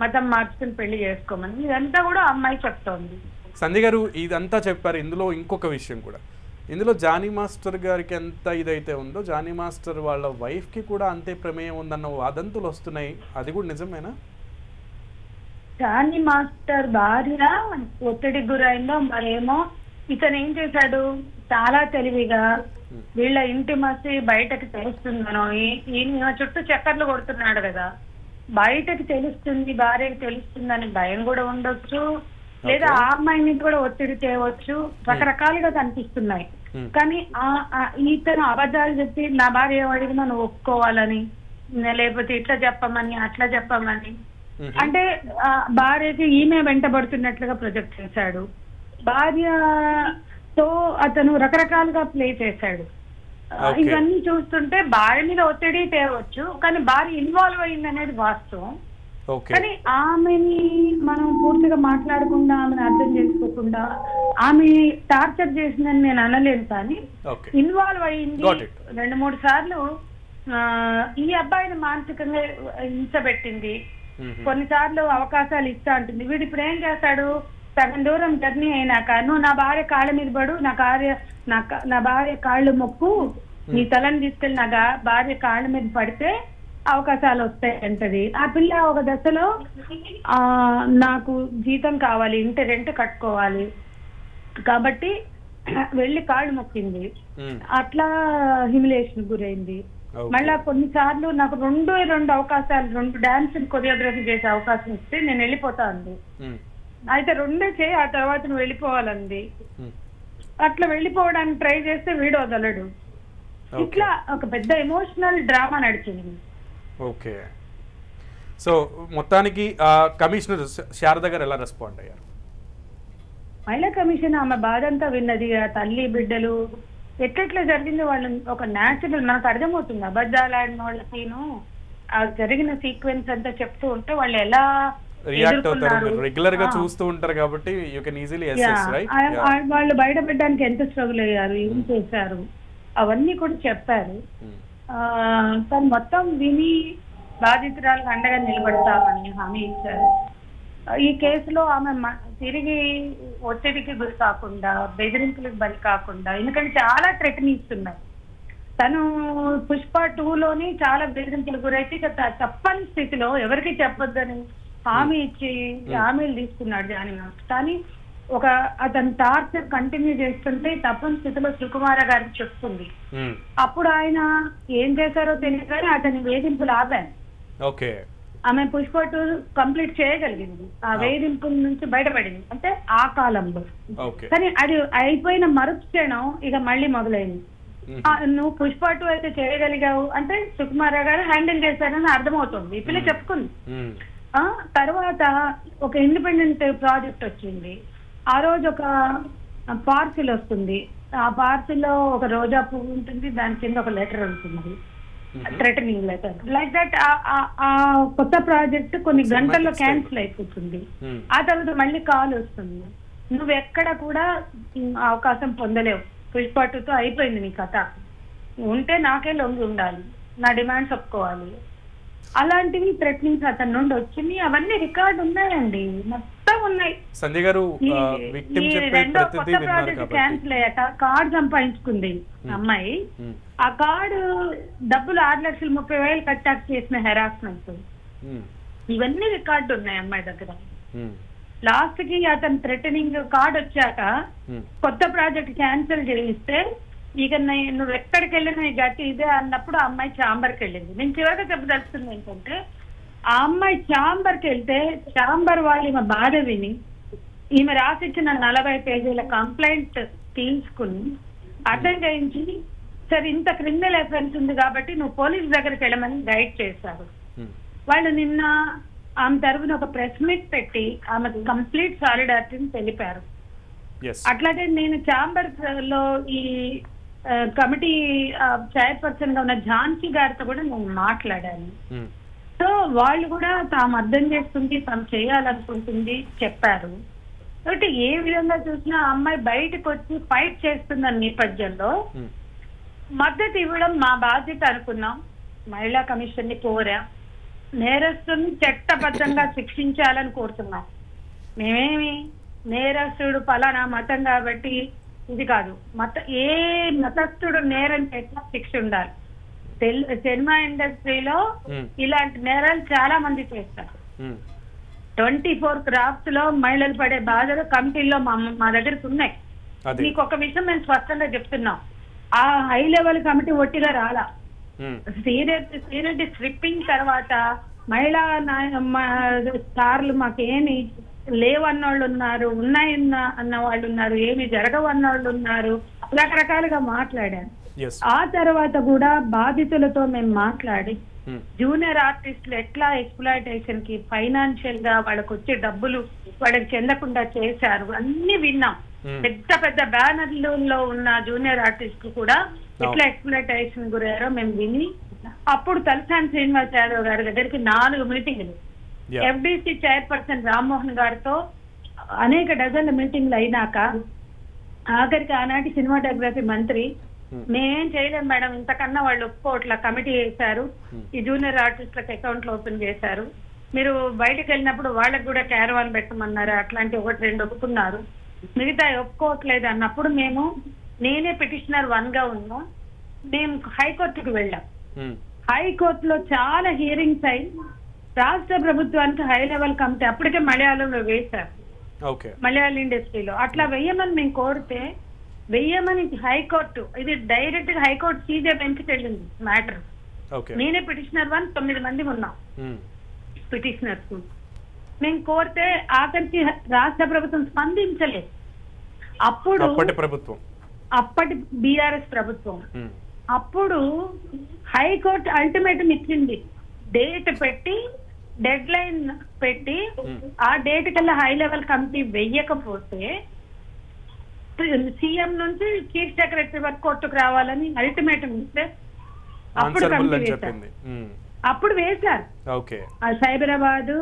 S4: మతం మార్చుకుని పెళ్లి చేసుకోమని. ఇదంతా కూడా అమ్మాయి చెప్తోంది.
S1: సంధ్య గారు ఇదంతా చెప్పారు. ఇందులో ఇంకొక విషయం కూడా, ఇందులో జానీ మాస్టర్ గారికి ఎంత ఇదైతే ఉందో జానీ మాస్టర్ వాళ్ళ వైఫ్ కి కూడా అంతే ప్రమేయం ఉందన్న వాదంతులు వస్తున్నాయి. అది కూడా నిజమేనా?
S4: జానీ మాస్టర్ భార్య ఒత్తిడికి గురైందో మరేమో. ఇతను ఏం చేశాడు, చాలా తెలివిగా వీళ్ళ ఇంటిమసీ బయటకి తెలుస్తుందనో, ఈయన చుట్టూ చక్కర్లు కొడుతున్నాడు కదా, బయటకి తెలుస్తుంది, భార్యకి తెలుస్తుందని భయం కూడా ఉండొచ్చు, లేదా ఆ అమ్మాయిని కూడా ఒత్తిడి తేవచ్చు, రకరకాలుగా కనిపిస్తున్నాయి. కానీ ఇతను అబద్ధాలు చెప్పి నా భార్య అడిగినా నువ్వు ఒప్పుకోవాలని, లేకపోతే ఇట్లా చెప్పమని అట్లా చెప్పమని, అంటే భార్యకి ఈమె వెంటబడుతున్నట్లుగా ప్రొజెక్ట్ చేశాడు. భార్యతో అతను రకరకాలుగా ప్లే చేశాడు. ఇవన్నీ చూస్తుంటే భార్య మీద ఒత్తిడి తేవచ్చు, కానీ భార్య ఇన్వాల్వ్ అయింది అనేది వాస్తవం. కానీ ఆమెని మనం పూర్తిగా మాట్లాడకుండా, ఆమెను అర్థం చేసుకోకుండా ఆమె టార్చర్ చేసిందని నేను అనలేను. కానీ ఇన్వాల్వ్ అయింది 2-3 సార్లు. ఈ అబ్బాయిని మానసికంగా హింసపెట్టింది, కొన్నిసార్లు అవకాశాలు ఇస్తా ఉంటుంది. వీడు ఇప్పుడు ఏం చేస్తాడు, సగం దూరం జర్నీ అయినాక నువ్వు నా భార్య కాళ్ళ మీద పడు, నా భార్య కాళ్ళు మొక్కు, నీ తలని తీసుకెళ్ళి నా భార్య కాళ్ళ మీద పడితే అవకాశాలు వస్తాయి అంటది. ఆ పిల్ల ఒక దశలో నాకు జీతం కావాలి, ఇంటి రెంట్ కట్టుకోవాలి కాబట్టి వెళ్ళి కాళ్ళు మొక్కింది. అట్లా హ్యూమిలియేషన్ గురైంది. మళ్ళా కొన్నిసార్లు నాకు 2 అవకాశాలు, 2 డాన్స్ కొరియోగ్రఫీ చేసే అవకాశం ఇస్తే నేను వెళ్ళిపోతా అంది. అయితే 2 చేయి, ఆ తర్వాత నువ్వు వెళ్ళిపోవాలంది. అట్లా వెళ్ళిపోవడానికి ట్రై చేస్తే వీడు వదలడు. ఇట్లా ఒక పెద్ద ఎమోషనల్ డ్రామా నడిచింది.
S1: ఓకే, సో మొత్తానికి కమిషనర్ శారద గారు ఎలా రెస్పాండ్ అయ్యారు?
S4: మహిళా కమిషన్ ఆమె బాధ అంతా విన్నది. ఆ తల్లి బిడ్డలు ఎట్లెట్లా జరిగింది వాళ్ళు ఒక న్యాచురల్ మనకు అర్థమవుతుంది. అబద్ధాలు ఆడిన వాళ్ళకిను ఆ జరిగిన సీక్వెన్స్ అంతా చెప్తూ ఉంటే వాళ్ళు ఎలా
S1: రియాక్ట్ అవుతారు, రెగ్యులర్ గా చూస్తూ ఉంటారు కాబట్టి you can easily assess, right?
S4: వాళ్ళు బయట పెట్టడానికి ఎంత స్ట్రగుల్ అయ్యారు, ఏం చేశారు, అవన్నీ కూడా చెప్పారు. తను మొత్తం విని బాధితురాలకు అండగా నిలబడతామని హామీ ఇచ్చారు. ఈ కేసులో ఆమె తిరిగి ఒత్తిడికి గురి కాకుండా, బెదిరింపులకు బలి కాకుండా, ఎందుకంటే చాలా థ్రెటనింగ్స్ ఉన్నాయి. తను పుష్ప 2లోని చాలా బెదిరింపులకు గురైతే తప్పని స్థితిలో ఎవరికి చెప్పొద్దని హామీ ఇచ్చి హామీలు తీసుకున్నాడు జానీనాథ్. కానీ అతను టార్చర్ కంటిన్యూ చేస్తుంటే తప్పని స్థితిలో సుకుమార గారికి చెప్తుంది. అప్పుడు ఆయన ఏం చేశారో తెలియదు కానీ అతని వేధింపులు ఆపాను. ఆమె పుష్ప 2 కంప్లీట్ చేయగలిగింది, ఆ వేధింపుల నుంచి బయటపడింది. అంటే ఆ కాలంలో. కానీ అది అయిపోయిన మరుక్షణం ఇక మళ్ళీ మొదలైంది. నువ్వు పుష్ప 2 అయితే చేయగలిగావు అంటే సుకుమార గారు హ్యాండిల్ చేశారని అర్థమవుతుంది. ఈ పిల్ల చెప్పుకుంది. తర్వాత ఒక ఇండిపెండెంట్ ప్రాజెక్ట్ వచ్చింది. ఆ రోజు ఒక పార్సిల్ వస్తుంది. ఆ పార్సిల్లో ఒక రోజా పువ్వు ఉంటుంది, దాని కింద ఒక లెటర్ ఉంటుంది, థ్రెటనింగ్ లెటర్. లైక్ దట్ ఆ కొత్త ప్రాజెక్ట్ కొన్ని గంటల్లో క్యాన్సిల్ అయిపోతుంది. ఆ తర్వాత మళ్ళీ కాల్ వస్తుంది, నువ్వు ఎక్కడ కూడా అవకాశం పొందలేవు, పుష్ప 2తో అయిపోయింది నీ కథ, ఉంటే నాకే లొంగి ఉండాలి, నా డిమాండ్స్ ఒప్పుకోవాలి. అలాంటివి థ్రెటనింగ్స్ అతని నుండి వచ్చింది. అవన్నీ రికార్డు ఉన్నాయండి, మొత్తం ఉన్నాయి.
S1: సంజయ్ గారు
S4: రెండో కొత్త ప్రాజెక్ట్ క్యాన్సిల్ అయ్యాక కార్డు సంపాదించుకుంది అమ్మాయి. ఆ కార్డు డబ్బులు 6,30,000 కట్టాక చేసిన హెరాస్మెంట్, ఇవన్నీ రికార్డు ఉన్నాయి అమ్మాయి దగ్గర. లాస్ట్ కి అతను థ్రెటనింగ్ కార్డు వచ్చాక కొత్త ప్రాజెక్ట్ క్యాన్సిల్ చేయిస్తే ఇక నువ్వు ఎక్కడికి వెళ్ళినా గట్టి ఇదే అన్నప్పుడు ఆ అమ్మాయి ఛాంబర్కి వెళ్ళింది. నేను చివరిగా చెప్పదలుచుకుంది ఏంటంటే, ఆ అమ్మాయి ఛాంబర్కి వెళ్తే ఛాంబర్ వాళ్ళు ఈమె బాధ విని ఈమె రాసిచ్చిన 40 పేజీల కంప్లైంట్ తీసుకుని అర్థం చేయించి, సరే ఇంత క్రిమినల్ అఫెన్స్ ఉంది కాబట్టి నువ్వు పోలీస్ దగ్గరికి వెళ్ళమని గైడ్ చేశారు. వాళ్ళు నిన్న ఆమె తరఫున ఒక ప్రెస్ మీట్ పెట్టి ఆమెకు కంప్లీట్ సాలిడారిటీని తెలిపారు. అట్లాగే నేను ఛాంబర్ లో ఈ కమిటీ చైర్పర్సన్ గా ఉన్న ఝాన్సీ గారితో కూడా నేను మాట్లాడాను. సో వాళ్ళు కూడా తాము అర్థం చేస్తుంది, తాము చేయాలనుకుంటుంది చెప్పారు. కాబట్టి ఏ విధంగా చూసినా అమ్మాయి బయటకు వచ్చి ఫైట్ చేస్తున్న నేపథ్యంలో మద్దతు ఇవ్వడం మా బాధ్యత అనుకున్నాం. మహిళా కమిషన్ ని కోరా, నేరస్తుని చట్టబద్ధంగా శిక్షించాలని కోరుతున్నాం. మేమేమి నేరస్తుడు పలానా మతం కాబట్టి ఇది కాదు, ఏ మతస్థుడు నేరం చేసినా శిక్ష ఉండాలి. సినిమా ఇండస్ట్రీలో ఇలాంటి నేరాలు చాలా మంది చేస్తారు. 24 క్రాఫ్ట్స్ లో మహిళలు పడే బాధలు కమిటీల్లో మా దగ్గరకు ఉన్నాయి. మీకు ఒక విషయం మేము స్పష్టంగా చెప్తున్నాం, ఆ హై లెవెల్ కమిటీ ఒట్టిగా రాలా. సీరియస్ స్ట్రిప్పింగ్ తర్వాత మహిళా స్టార్లు మాకేమి లేవన్నోళ్ళు ఉన్నారు, ఉన్నాయి అన్న వాళ్ళు ఉన్నారు, ఏమి జరగవన్న వాళ్ళు ఉన్నారు, రకరకాలుగా మాట్లాడారు. ఆ తర్వాత కూడా బాధితులతో మేము మాట్లాడి జూనియర్ ఆర్టిస్టులు ఎట్లా ఎక్స్ప్లాయిటేషన్ కి ఫైనాన్షియల్ గా వాళ్ళకి వచ్చే డబ్బులు వాళ్ళకి చెందకుండా చేశారు అన్ని విన్నాం. పెద్ద పెద్ద బ్యానర్లలో ఉన్న జూనియర్ ఆర్టిస్టులు కూడా ఎట్లా ఎక్స్ప్లాయిటేషన్ గురయ్యారో మేము విని, అప్పుడు తలసాని శ్రీనివాస్ యాదవ్ గారి దగ్గరికి 4 మీటింగ్లు, ఎఫ్డిసి చైర్పర్సన్ రామ్మోహన్ గారితో అనేక డజన్ల మీటింగ్లు అయినాక ఆఖరికి ఆనాటి సినిమాటోగ్రఫీ మంత్రి, మేమేం చేయలేం మేడం, ఇంతకన్నా వాళ్ళు ఒప్పుకోవట్లా, కమిటీ వేశారు, ఈ జూనియర్ ఆర్టిస్టులకు అకౌంట్లు ఓపెన్ చేశారు, మీరు బయటకు వెళ్ళినప్పుడు వాళ్ళకి కూడా క్యారవాన్ పెట్టమన్నారు, అట్లాంటి 1-2 ఒప్పుకున్నారు, మిగతా ఒప్పుకోవట్లేదు అన్నప్పుడు నేనే పిటిషనర్ 1 గా ఉన్నా, మేము హైకోర్టుకు వెళ్ళాం. హైకోర్టులో చాలా హియరింగ్స్ అయి రాష్ట్ర ప్రభుత్వానికి హై లెవెల్ కమిటీ అప్పటికే మలయాళంలో వేశారు, మలయాళ ఇండస్ట్రీలో అట్లా వెయ్యమని మేము కోరితే వెయ్యమని హైకోర్టు, ఇది డైరెక్ట్ గా హైకోర్టు సీజే బెంచ్కి వెళ్ళింది మ్యాటర్. నేనే పిటిషనర్ 1, 9 మంది ఉన్నాం పిటిషనర్స్. మేము కోరితే ఆఖరికి రాష్ట్ర ప్రభుత్వం స్పందించలేదు. అప్పుడు అప్పటి బీఆర్ఎస్ ప్రభుత్వం. అప్పుడు హైకోర్టు అల్టిమేటం ఇచ్చింది, డేట్ పెట్టి డెడ్ లైన్ పెట్టి ఆ డేట్ కల్లా హై లెవెల్ కమిటీ వెయ్యకపోతే సీఎం నుంచి చీఫ్ సెక్రటరీ వరకు కోర్టుకు రావాలని అల్టిమేటం ఇస్తే అప్పుడు కమిటీ వేశారు. అప్పుడు వేశారు. సైబరాబాద్,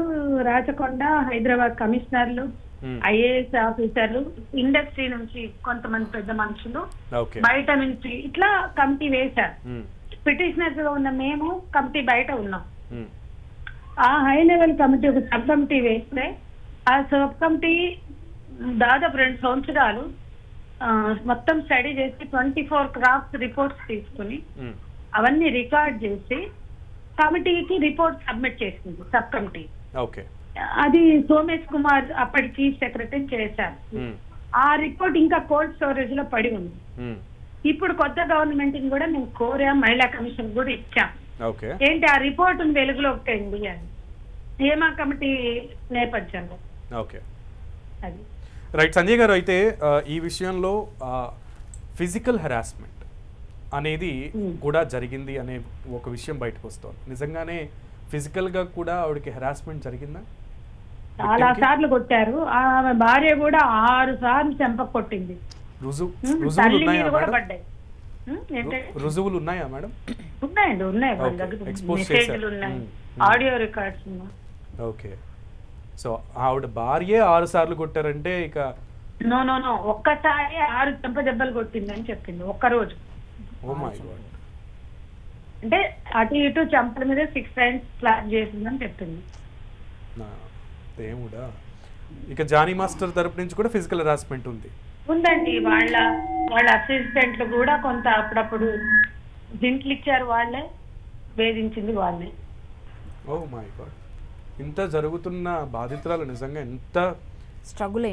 S4: రాచకొండ, హైదరాబాద్ కమిషనర్లు, ఐఏఎస్ ఆఫీసర్లు, ఇండస్ట్రీ నుంచి కొంతమంది పెద్ద మనుషులు, బయట నుంచి ఇట్లా కమిటీ వేశారు. పిటిషనర్స్ గా ఉన్న మేము కమిటీ బయట ఉన్నాం. ఆ హై లెవెల్ కమిటీ ఒక సబ్ కమిటీ వేస్తే ఆ సబ్ కమిటీ దాదాపు 2 సంవత్సరాలు మొత్తం స్టడీ చేసి 24 క్రాఫ్ట్ రిపోర్ట్స్ తీసుకుని అవన్నీ రికార్డ్ చేసి కమిటీకి రిపోర్ట్ సబ్మిట్ చేసింది సబ్ కమిటీ. అది సోమేష్ కుమార్ అప్పటి చీఫ్ సెక్రటరీ చేశారు. ఆ రిపోర్ట్ ఇంకా కోల్డ్ స్టోరేజ్ లో పడి ఉంది. ఇప్పుడు కొత్త గవర్నమెంట్ కూడా మేము కోరాం, మహిళా కమిషన్ కూడా ఇచ్చాం. ఏంటి ఆ రిపోర్ట్ వెలుగులో ఒకటండి అని హేమా కమిటీ నేపథ్యంలో.
S1: అది రైట్ సంజయ్ గారు. అయితే ఈ విషయంలో ఫిజికల్ హెరాస్మెంట్ అనేది కూడా జరిగింది అనే ఒక విషయం బయటకు వస్తుంది. నిజంగానే ఫిజికల్ గా కూడా ఆవిడకి హెరాస్మెంట్ జరిగిందా?
S4: చాలా సార్లు కొట్టారు. ఆమె భార్య కూడా 6 సార్లు చెంప కొట్టింది.
S1: రుజువులు ఉన్నాయా మేడం?
S4: ఉన్నాయండి, ఉన్నాయి. మెసేజ్లు ఉన్నాయి, ఆడియో రికార్డ్స్ ఉన్నాయి.
S1: ఓకే. సో ఆవిడ భార్య 6 సార్లు కొట్టారంటే ఇక
S4: నో ఒక్కసారి 6 చెంప దెబ్బలు కొట్టిందని చెప్పింది ఒక్కరోజు. అంటే అటు ఇటు చెంపల మీద 6 టైమ్స్ స్లాప్ చేసిందని చెప్పింది.
S1: దేవుడా. ఇక జానీ మాస్టర్ తరపు నుంచి కూడా ఫిజికల్ హెరాస్మెంట్
S4: ఉందండి. వాళ్ళ అసిస్టెంట్లు కూడా కొంత అప్పుడప్పుడు హింట్లు ఇచ్చారు, వాళ్ళే వేధించింది వాళ్ళే.
S1: Oh my God. ఇంత జరుగుతున్న బాధితురాలు నిజంగా ఎంత స్ట్రగుల్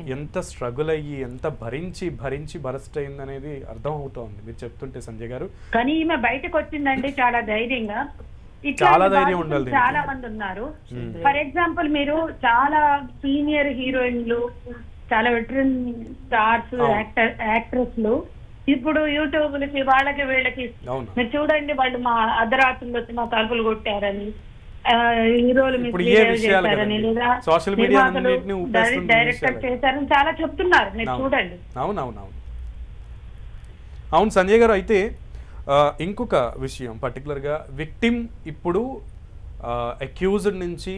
S1: అయ్యి ఎంత భరించి బరస్ట్ అయింది అనేది అర్థం అవుతోంది మీరు చెప్తుంటే సంజయ్ గారు.
S4: కానీ ఈమె బయటకు వచ్చిందండి చాలా ధైర్యంగా.
S1: చాలా ధైర్యం ఉండాలి.
S4: చాలా మంది ఉన్నారు. ఫర్ ఎగ్జాంపుల్ మీరు చాలా సీనియర్ హీరోయిన్లు, చాలా వెటరన్ స్టార్స్, యాక్ట్రెస్లు ఇప్పుడు యూట్యూబ్లకి వాళ్ళకి వీళ్ళకి మీరు చూడండి, వాళ్ళు మా అర్ధరాత్రులు వచ్చి మా తలుపులు కొట్టారని, హీరోలు చేశారని, లేదా డైరెక్టర్ చేశారని చాలా చెప్తున్నారు. మీరు చూడండి.
S1: అవును సంజయ్ గారు. అయితే ఇంకొక విషయం పర్టికులర్గా విక్టిమ్ ఇప్పుడు అక్యూజ్డ్ నుంచి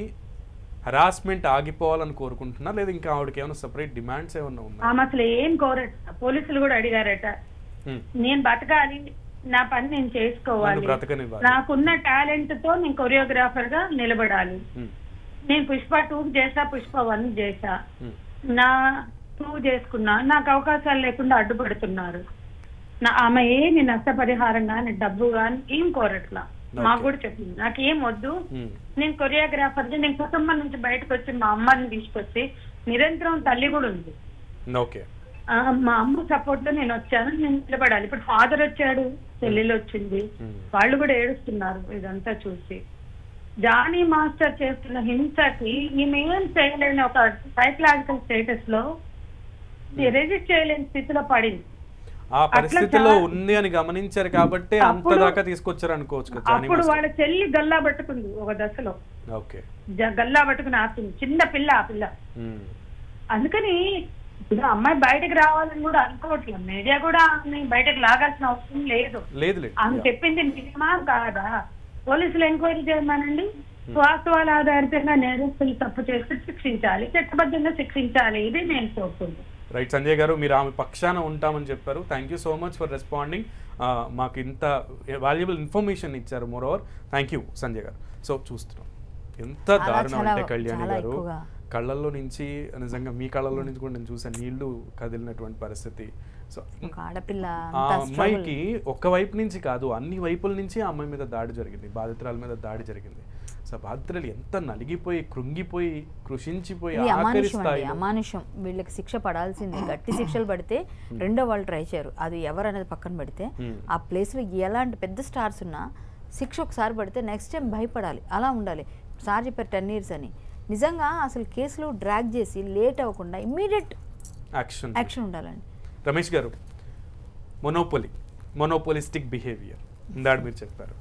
S1: హరాస్మెంట్ ఆగిపోవాలని కోరుకుంటున్నారు, లేదా ఇంకా ఆవిడకి ఏమైనా సెపరేట్ డిమాండ్స్ ఏమైనా ఉన్నాయి?
S4: ఆమె అసలు ఏం కోరట. పోలీసులు కూడా అడిగారట, నేను బతకాలి, నా పని నేను చేసుకోవాలి, నాకున్న టాలెంట్ తో నేను కొరియోగ్రాఫర్ గా నిలబడాలి, నేను పుష్ప 2 చేసా, పుష్ప 1 చేసా, నా 2 చేసుకున్నా, నాకు అవకాశాలు లేకుండా అడ్డుపడుతున్నారు. ఆమె ఏమి నష్టపరిహారం గాని డబ్బు గాని ఏం కోరట్లా. మాకు కూడా చెప్పింది, నాకేం వద్దు, నేను కొరియోగ్రాఫర్, నేను కుటుంబం నుంచి బయటకు వచ్చి మా అమ్మని తీసుకొచ్చి నిరంతరం తల్లి కూడా ఉంది, మా అమ్మ సపోర్ట్ తో నేను వచ్చాను, నేను నిలబడాలి. ఇప్పుడు ఫాదర్ వచ్చాడు, చెల్లెలు వచ్చింది, వాళ్ళు కూడా ఏడుస్తున్నారు ఇదంతా చూసి. జానీ మాస్టర్ చేస్తున్న హింసకి ఈమె ఏం చేయలేని ఒక సైకలాజికల్ స్టేటస్ లో రెజిస్ట్ చేయలేని స్థితిలో పడింది.
S1: ఆ పరిస్థితిలో ఉంది అని గమనించారు కాబట్టి అంత దాకా తీసుకొచ్చారు అనుకోవచ్చు.
S4: అప్పుడు వాళ్ళ చెల్లి గల్లా పట్టుకుంది ఒక దశలో, గల్లా పట్టుకుని ఆపింది, చిన్న పిల్ల ఆ పిల్ల. అందుకని ఇప్పుడు అమ్మాయి బయటకు రావాలని కూడా అనుకోవట్లేదు. మీడియా కూడా బయటకు లాగాల్సిన అవసరం లేదు. ఆమె చెప్పింది నిజమా కాదా పోలీసులు ఎంక్వైరీ చేయమనండి. వాస్తవాల ఆధారితంగా నేరస్తులు తప్పు చేస్తే శిక్షించాలి, చట్టబద్ధంగా శిక్షించాలి. ఇది నేను కోరుకుంటున్నాను.
S1: రైట్ సంజయ్ గారు, మీరు ఆమె పక్షాన ఉంటామని చెప్పారు. Thank you so much for responding. మాకు ఇంత వాల్యుబుల్ ఇన్ఫర్మేషన్ ఇచ్చారు. More over thank you Sanjay గారు. సో చూస్తున్నాం ఎంత దారుణం అంటే కళ్యాణి గారు కళ్ళల్లో నుంచి, నిజంగా మీ కళ్ళల్లో నుంచి కూడా నేను చూసాను, నీళ్లు కదిలినటువంటి పరిస్థితి. సో ఆ అమ్మాయికి ఒక్క వైపు నుంచి కాదు, అన్ని వైపుల నుంచి ఆ అమ్మాయి మీద దాడి జరిగింది, బాధితురాల మీద దాడి జరిగింది. సో బాధితురాలు ఎంత నలిగిపోయి, కృంగిపోయి, కృషించిపోయి,
S3: అమానుషం. వీళ్ళకి శిక్ష పడాల్సింది, గట్టి శిక్షలు పడితే రెండో వాళ్ళు ట్రై చేయరు. అది ఎవరనేది పక్కన పెడితే ఆ ప్లేస్లో ఎలాంటి పెద్ద స్టార్స్ ఉన్నా శిక్ష ఒకసారి పడితే నెక్స్ట్ టైం భయపడాలి, అలా ఉండాలి. సార్ చెప్పారు 10 years అని. నిజంగా అసలు కేసులో డ్రాగ్ చేసి లేట్ అవ్వకుండా ఇమ్మీడియట్ యాక్షన్ ఉండాలండి.
S1: రమేష్ గారు, మొనోపోలిస్టిక్ బిహేవియర్ ఇందాడు మీరు చెప్పారు,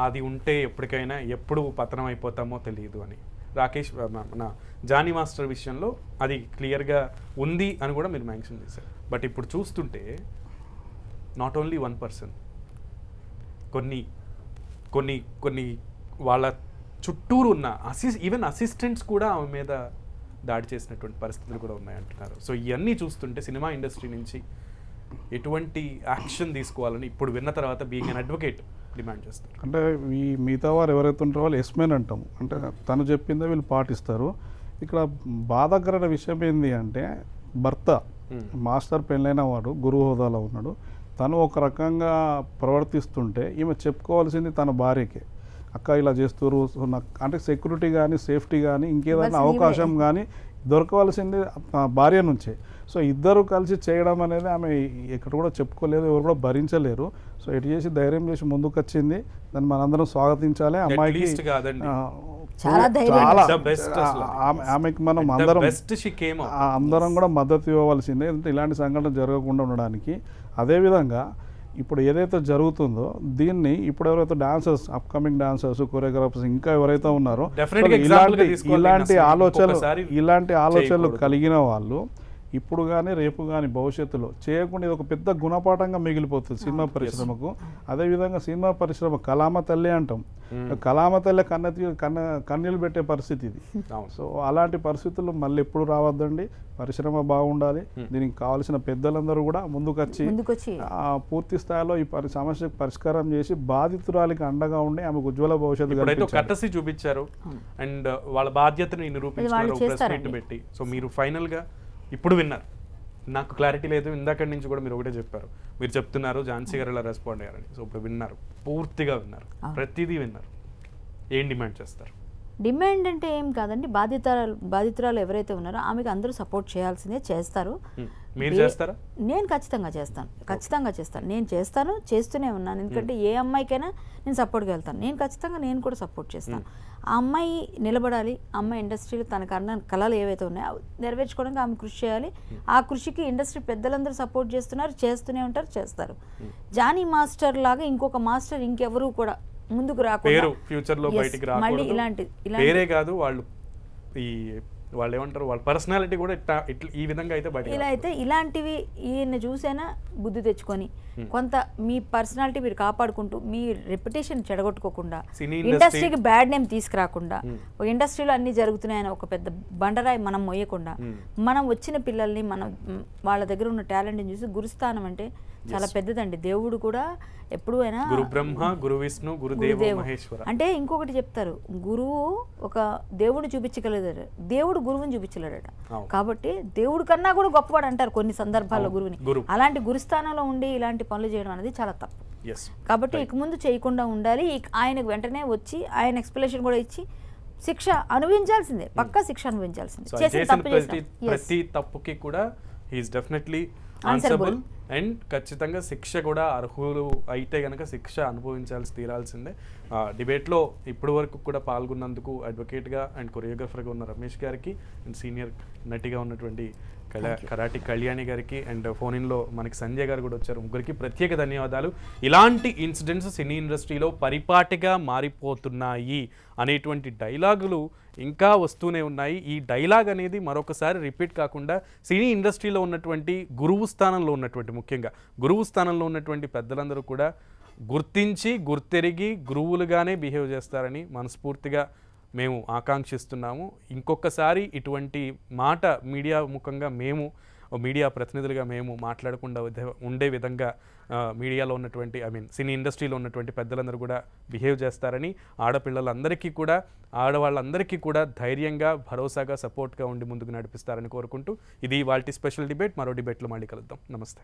S1: అది ఉంటే ఎప్పటికైనా ఎప్పుడు పతనం అయిపోతామో తెలియదు అని. రాకేష్ మన జానీ మాస్టర్ విషయంలో అది క్లియర్గా ఉంది అని కూడా మీరు మెన్షన్ చేశారు. బట్ ఇప్పుడు చూస్తుంటే నాట్ ఓన్లీ 1%, కొన్ని కొన్ని కొన్ని వాళ్ళ చుట్టూరు ఉన్న ఈవెన్ అసిస్టెంట్స్ కూడా ఆమె మీద దాడి చేసినటువంటి పరిస్థితులు కూడా ఉన్నాయంటున్నారు. సో ఇవన్నీ చూస్తుంటే సినిమా ఇండస్ట్రీ నుంచి ఎటువంటి యాక్షన్ తీసుకోవాలని ఇప్పుడు విన్న తర్వాత బీయింగ్ అన్ అడ్వకేట్ డిమాండ్ చేస్తారు.
S2: అంటే ఈ మిగతా వారు ఎవరైతే ఉంటారో వాళ్ళు ఎస్మెన్ అంటాము, అంటే తను చెప్పిందే వీళ్ళు పాటిస్తారు. ఇక్కడ బాధాకరమైన విషయం ఏంటి అంటే భర్త మాస్టర్ పెళ్ళైన వాడు గురువు హోదాలో ఉన్నాడు, తను ఒక రకంగా ప్రవర్తిస్తుంటే ఈమె చెప్పుకోవాల్సింది తన భార్యకే, అక్క ఇలా చేస్తారు, అంటే సెక్యూరిటీ కానీ సేఫ్టీ కానీ ఇంకేదైనా అవకాశం కానీ దొరకవలసింది భార్య నుంచే. సో ఇద్దరు కలిసి చేయడం అనేది ఆమె ఎక్కడ కూడా చెప్పుకోలేదు, ఎవరు కూడా భరించలేరు. సో ఎటు చేసి ధైర్యం చేసి ముందుకు వచ్చింది, దాన్ని మనందరం స్వాగతించాలి. అమ్మాయికి ఆమెకి మనం అందరం కూడా మద్దతు ఇవ్వవలసిందే, ఇలాంటి సంఘటన జరగకుండా ఉండడానికి. అదేవిధంగా ఇప్పుడు ఏదైతే జరుగుతుందో దీన్ని ఇప్పుడు ఎవరైతే డాన్సర్స్, అప్కమింగ్ డాన్సర్స్, కొరియోగ్రాఫర్స్ ఇంకా ఎవరైతే ఉన్నారో ఇలాంటి ఆలోచనలు కలిగిన వాళ్ళు ఇప్పుడు కానీ రేపు కానీ భవిష్యత్తులో చేయకుండా ఇది ఒక పెద్ద గుణపాఠంగా మిగిలిపోతుంది సినిమా పరిశ్రమకు. అదేవిధంగా సినిమా పరిశ్రమ కళామ తల్లి అంటాం, కళామ తల్లి కన్నీళ్ళు పెట్టే పరిస్థితి ఇది. సో అలాంటి పరిస్థితులు మళ్ళీ ఎప్పుడు రావద్దండి, పరిశ్రమ బాగుండాలి. దీనికి కావాల్సిన పెద్దలందరూ కూడా ముందుకొచ్చి పూర్తి స్థాయిలో ఈ సమస్యకు పరిష్కారం చేసి బాధితురాలికి అండగా ఉండి ఆమెకు ఉజ్వల భవిష్యత్తు
S1: చూపించారు అండ్ వాళ్ళ బాధ్యతను నిరూపించారు ప్రెస్ మీట్ పెట్టి. సో మీరు ఫైనల్ గా ఇప్పుడు విన్నారు, నాకు క్లారిటీ లేదు, ఇందాక నుంచి కూడా మీరు ఒకటే చెప్పారు, మీరు చెప్తున్నారు ఝాన్సీ గారు ఇలా రెస్పాండ్ అయ్యారని. సో ఇప్పుడు విన్నారు, పూర్తిగా విన్నారు, ప్రతిదీ విన్నారు. ఏం డిమాండ్ చేస్తారు?
S3: డిమాండ్ అంటే ఏం కాదండి, బాధితురాలు ఎవరైతే ఉన్నారో ఆమెకు అందరూ సపోర్ట్ చేయాల్సిందే, చేస్తారు.
S1: మీరు చేస్తారా?
S3: నేను ఖచ్చితంగా చేస్తాను, నేను చేస్తూనే ఉన్నాను. ఎందుకంటే ఏ అమ్మాయికైనా నేను సపోర్ట్గా వెళ్తాను, నేను కూడా సపోర్ట్ చేస్తాను. ఆ అమ్మాయి నిలబడాలి, అమ్మాయి ఇండస్ట్రీలో తనకన్నా కళలు ఏవైతే ఉన్నాయో నెరవేర్చుకోవడానికి ఆమె కృషి చేయాలి. ఆ కృషికి ఇండస్ట్రీ పెద్దలందరూ సపోర్ట్ చేస్తూనే ఉంటారు, చేస్తారు. జానీ మాస్టర్ లాగా ఇంకొక మాస్టర్ ఇంకెవరూ కూడా ముందుకు రాకుండా మళ్ళీ ఇలాంటి
S1: కాదు వాళ్ళు వాళ్ళు ఏమంటారు, వాళ్ళ పర్సనాలిటీ కూడా ఈ విధంగా అయితే ఇలా
S3: అయితే ఇలాంటివి ఈయన చూసైనా బుద్ధి తెచ్చుకొని కొంత మీ పర్సనాలిటీ మీరు కాపాడుకుంటూ మీ రెప్యుటేషన్ చెడగొట్టుకోకుండా, ఇండస్ట్రీకి బ్యాడ్ నేమ్ తీసుకురాకుండా, ఇండస్ట్రీలో అన్ని జరుగుతున్నాయని ఒక పెద్ద బండరాయి మనం మొయ్యకుండా, మనం వచ్చిన పిల్లల్ని మనం వాళ్ళ దగ్గర ఉన్న టాలెంట్ని చూసి గురుస్థానం అంటే చాలా పెద్దదండి. దేవుడు కూడా ఎప్పుడు అయినా
S1: గురు బ్రహ్మ, గురు విష్ణు, గురుదేవ మహేశ్వర అంటే
S3: ఇంకొకటి చెప్తారు, గురువు ఒక దేవుడు చూపించగలడు, దేవుడు గురువుని చూపించలేడట. కాబట్టి దేవుడు కన్నా కూడా గొప్పవాడు అంటారు కొన్ని సందర్భాల్లో గురువుని. అలాంటి గురుస్థానంలో ఉండి ఇలాంటి పనులు చేయడం అనేది చాలా తప్పు. కాబట్టి ఇక ముందు చేయకుండా ఉండాలి. ఆయనకు వెంటనే వచ్చి ఆయన ఎక్స్ప్లెనేషన్ కూడా ఇచ్చి శిక్ష అనుభవించాల్సిందే, పక్కా శిక్ష అనుభవించాల్సిందే.
S1: ప్రతి తప్పుకి కూడా హీఈస్ డెఫినెట్లీ ఆన్సరబుల్ అండ్ ఖచ్చితంగా శిక్ష కూడా అర్హులు అయితే కనుక శిక్ష అనుభవించాల్సి తీరాల్సిందే. డిబేట్లో ఇప్పటి వరకు కూడా పాల్గొన్నందుకు అడ్వకేట్గా అండ్ కొరియోగ్రాఫర్గా ఉన్న రమేష్ గారికి అండ్ సీనియర్ నటిగా ఉన్నటువంటి కరాటి కళ్యాణి గారికి అండ్ ఫోన్ ఇన్లో మనకి సంజయ్ గారు కూడా వచ్చారు. ముగ్గురికి ప్రత్యేక ధన్యవాదాలు. ఇలాంటి ఇన్సిడెంట్స్ సినీ ఇండస్ట్రీలో పరిపాటిగా మారిపోతున్నాయి అనేటువంటి డైలాగులు ఇంకా వస్తూనే ఉన్నాయి. ఈ డైలాగ్ అనేది మరొకసారి రిపీట్ కాకుండా సినీ ఇండస్ట్రీలో ఉన్నటువంటి గురువు స్థానంలో ఉన్నటువంటి, ముఖ్యంగా గురువు స్థానంలో ఉన్నటువంటి పెద్దలందరూ కూడా గుర్తించి గుర్తెరిగి గురువులుగానే బిహేవ్ చేస్తారని మనస్ఫూర్తిగా మేము ఆకాంక్షిస్తున్నాము. ఇంకొకసారి ఇటువంటి మాట మీడియా ముఖంగా మీడియా ప్రతినిధులుగా మేము మాట్లాడకుండా ఉండే విధంగా మీడియాలో ఉన్నటువంటి సినీ ఇండస్ట్రీలో ఉన్నటువంటి పెద్దలందరూ కూడా బిహేవ్ చేస్తారని, ఆడపిల్లలందరికీ కూడా ఆడవాళ్ళందరికీ కూడా ధైర్యంగా భరోసాగా సపోర్ట్గా ఉండి ముందుకు నడిపిస్తారని కోరుకుంటూ ఇది ఇవాల్టి స్పెషల్ డిబేట్. మరో డిబేట్లో మళ్ళీ కలుద్దాం. నమస్తే.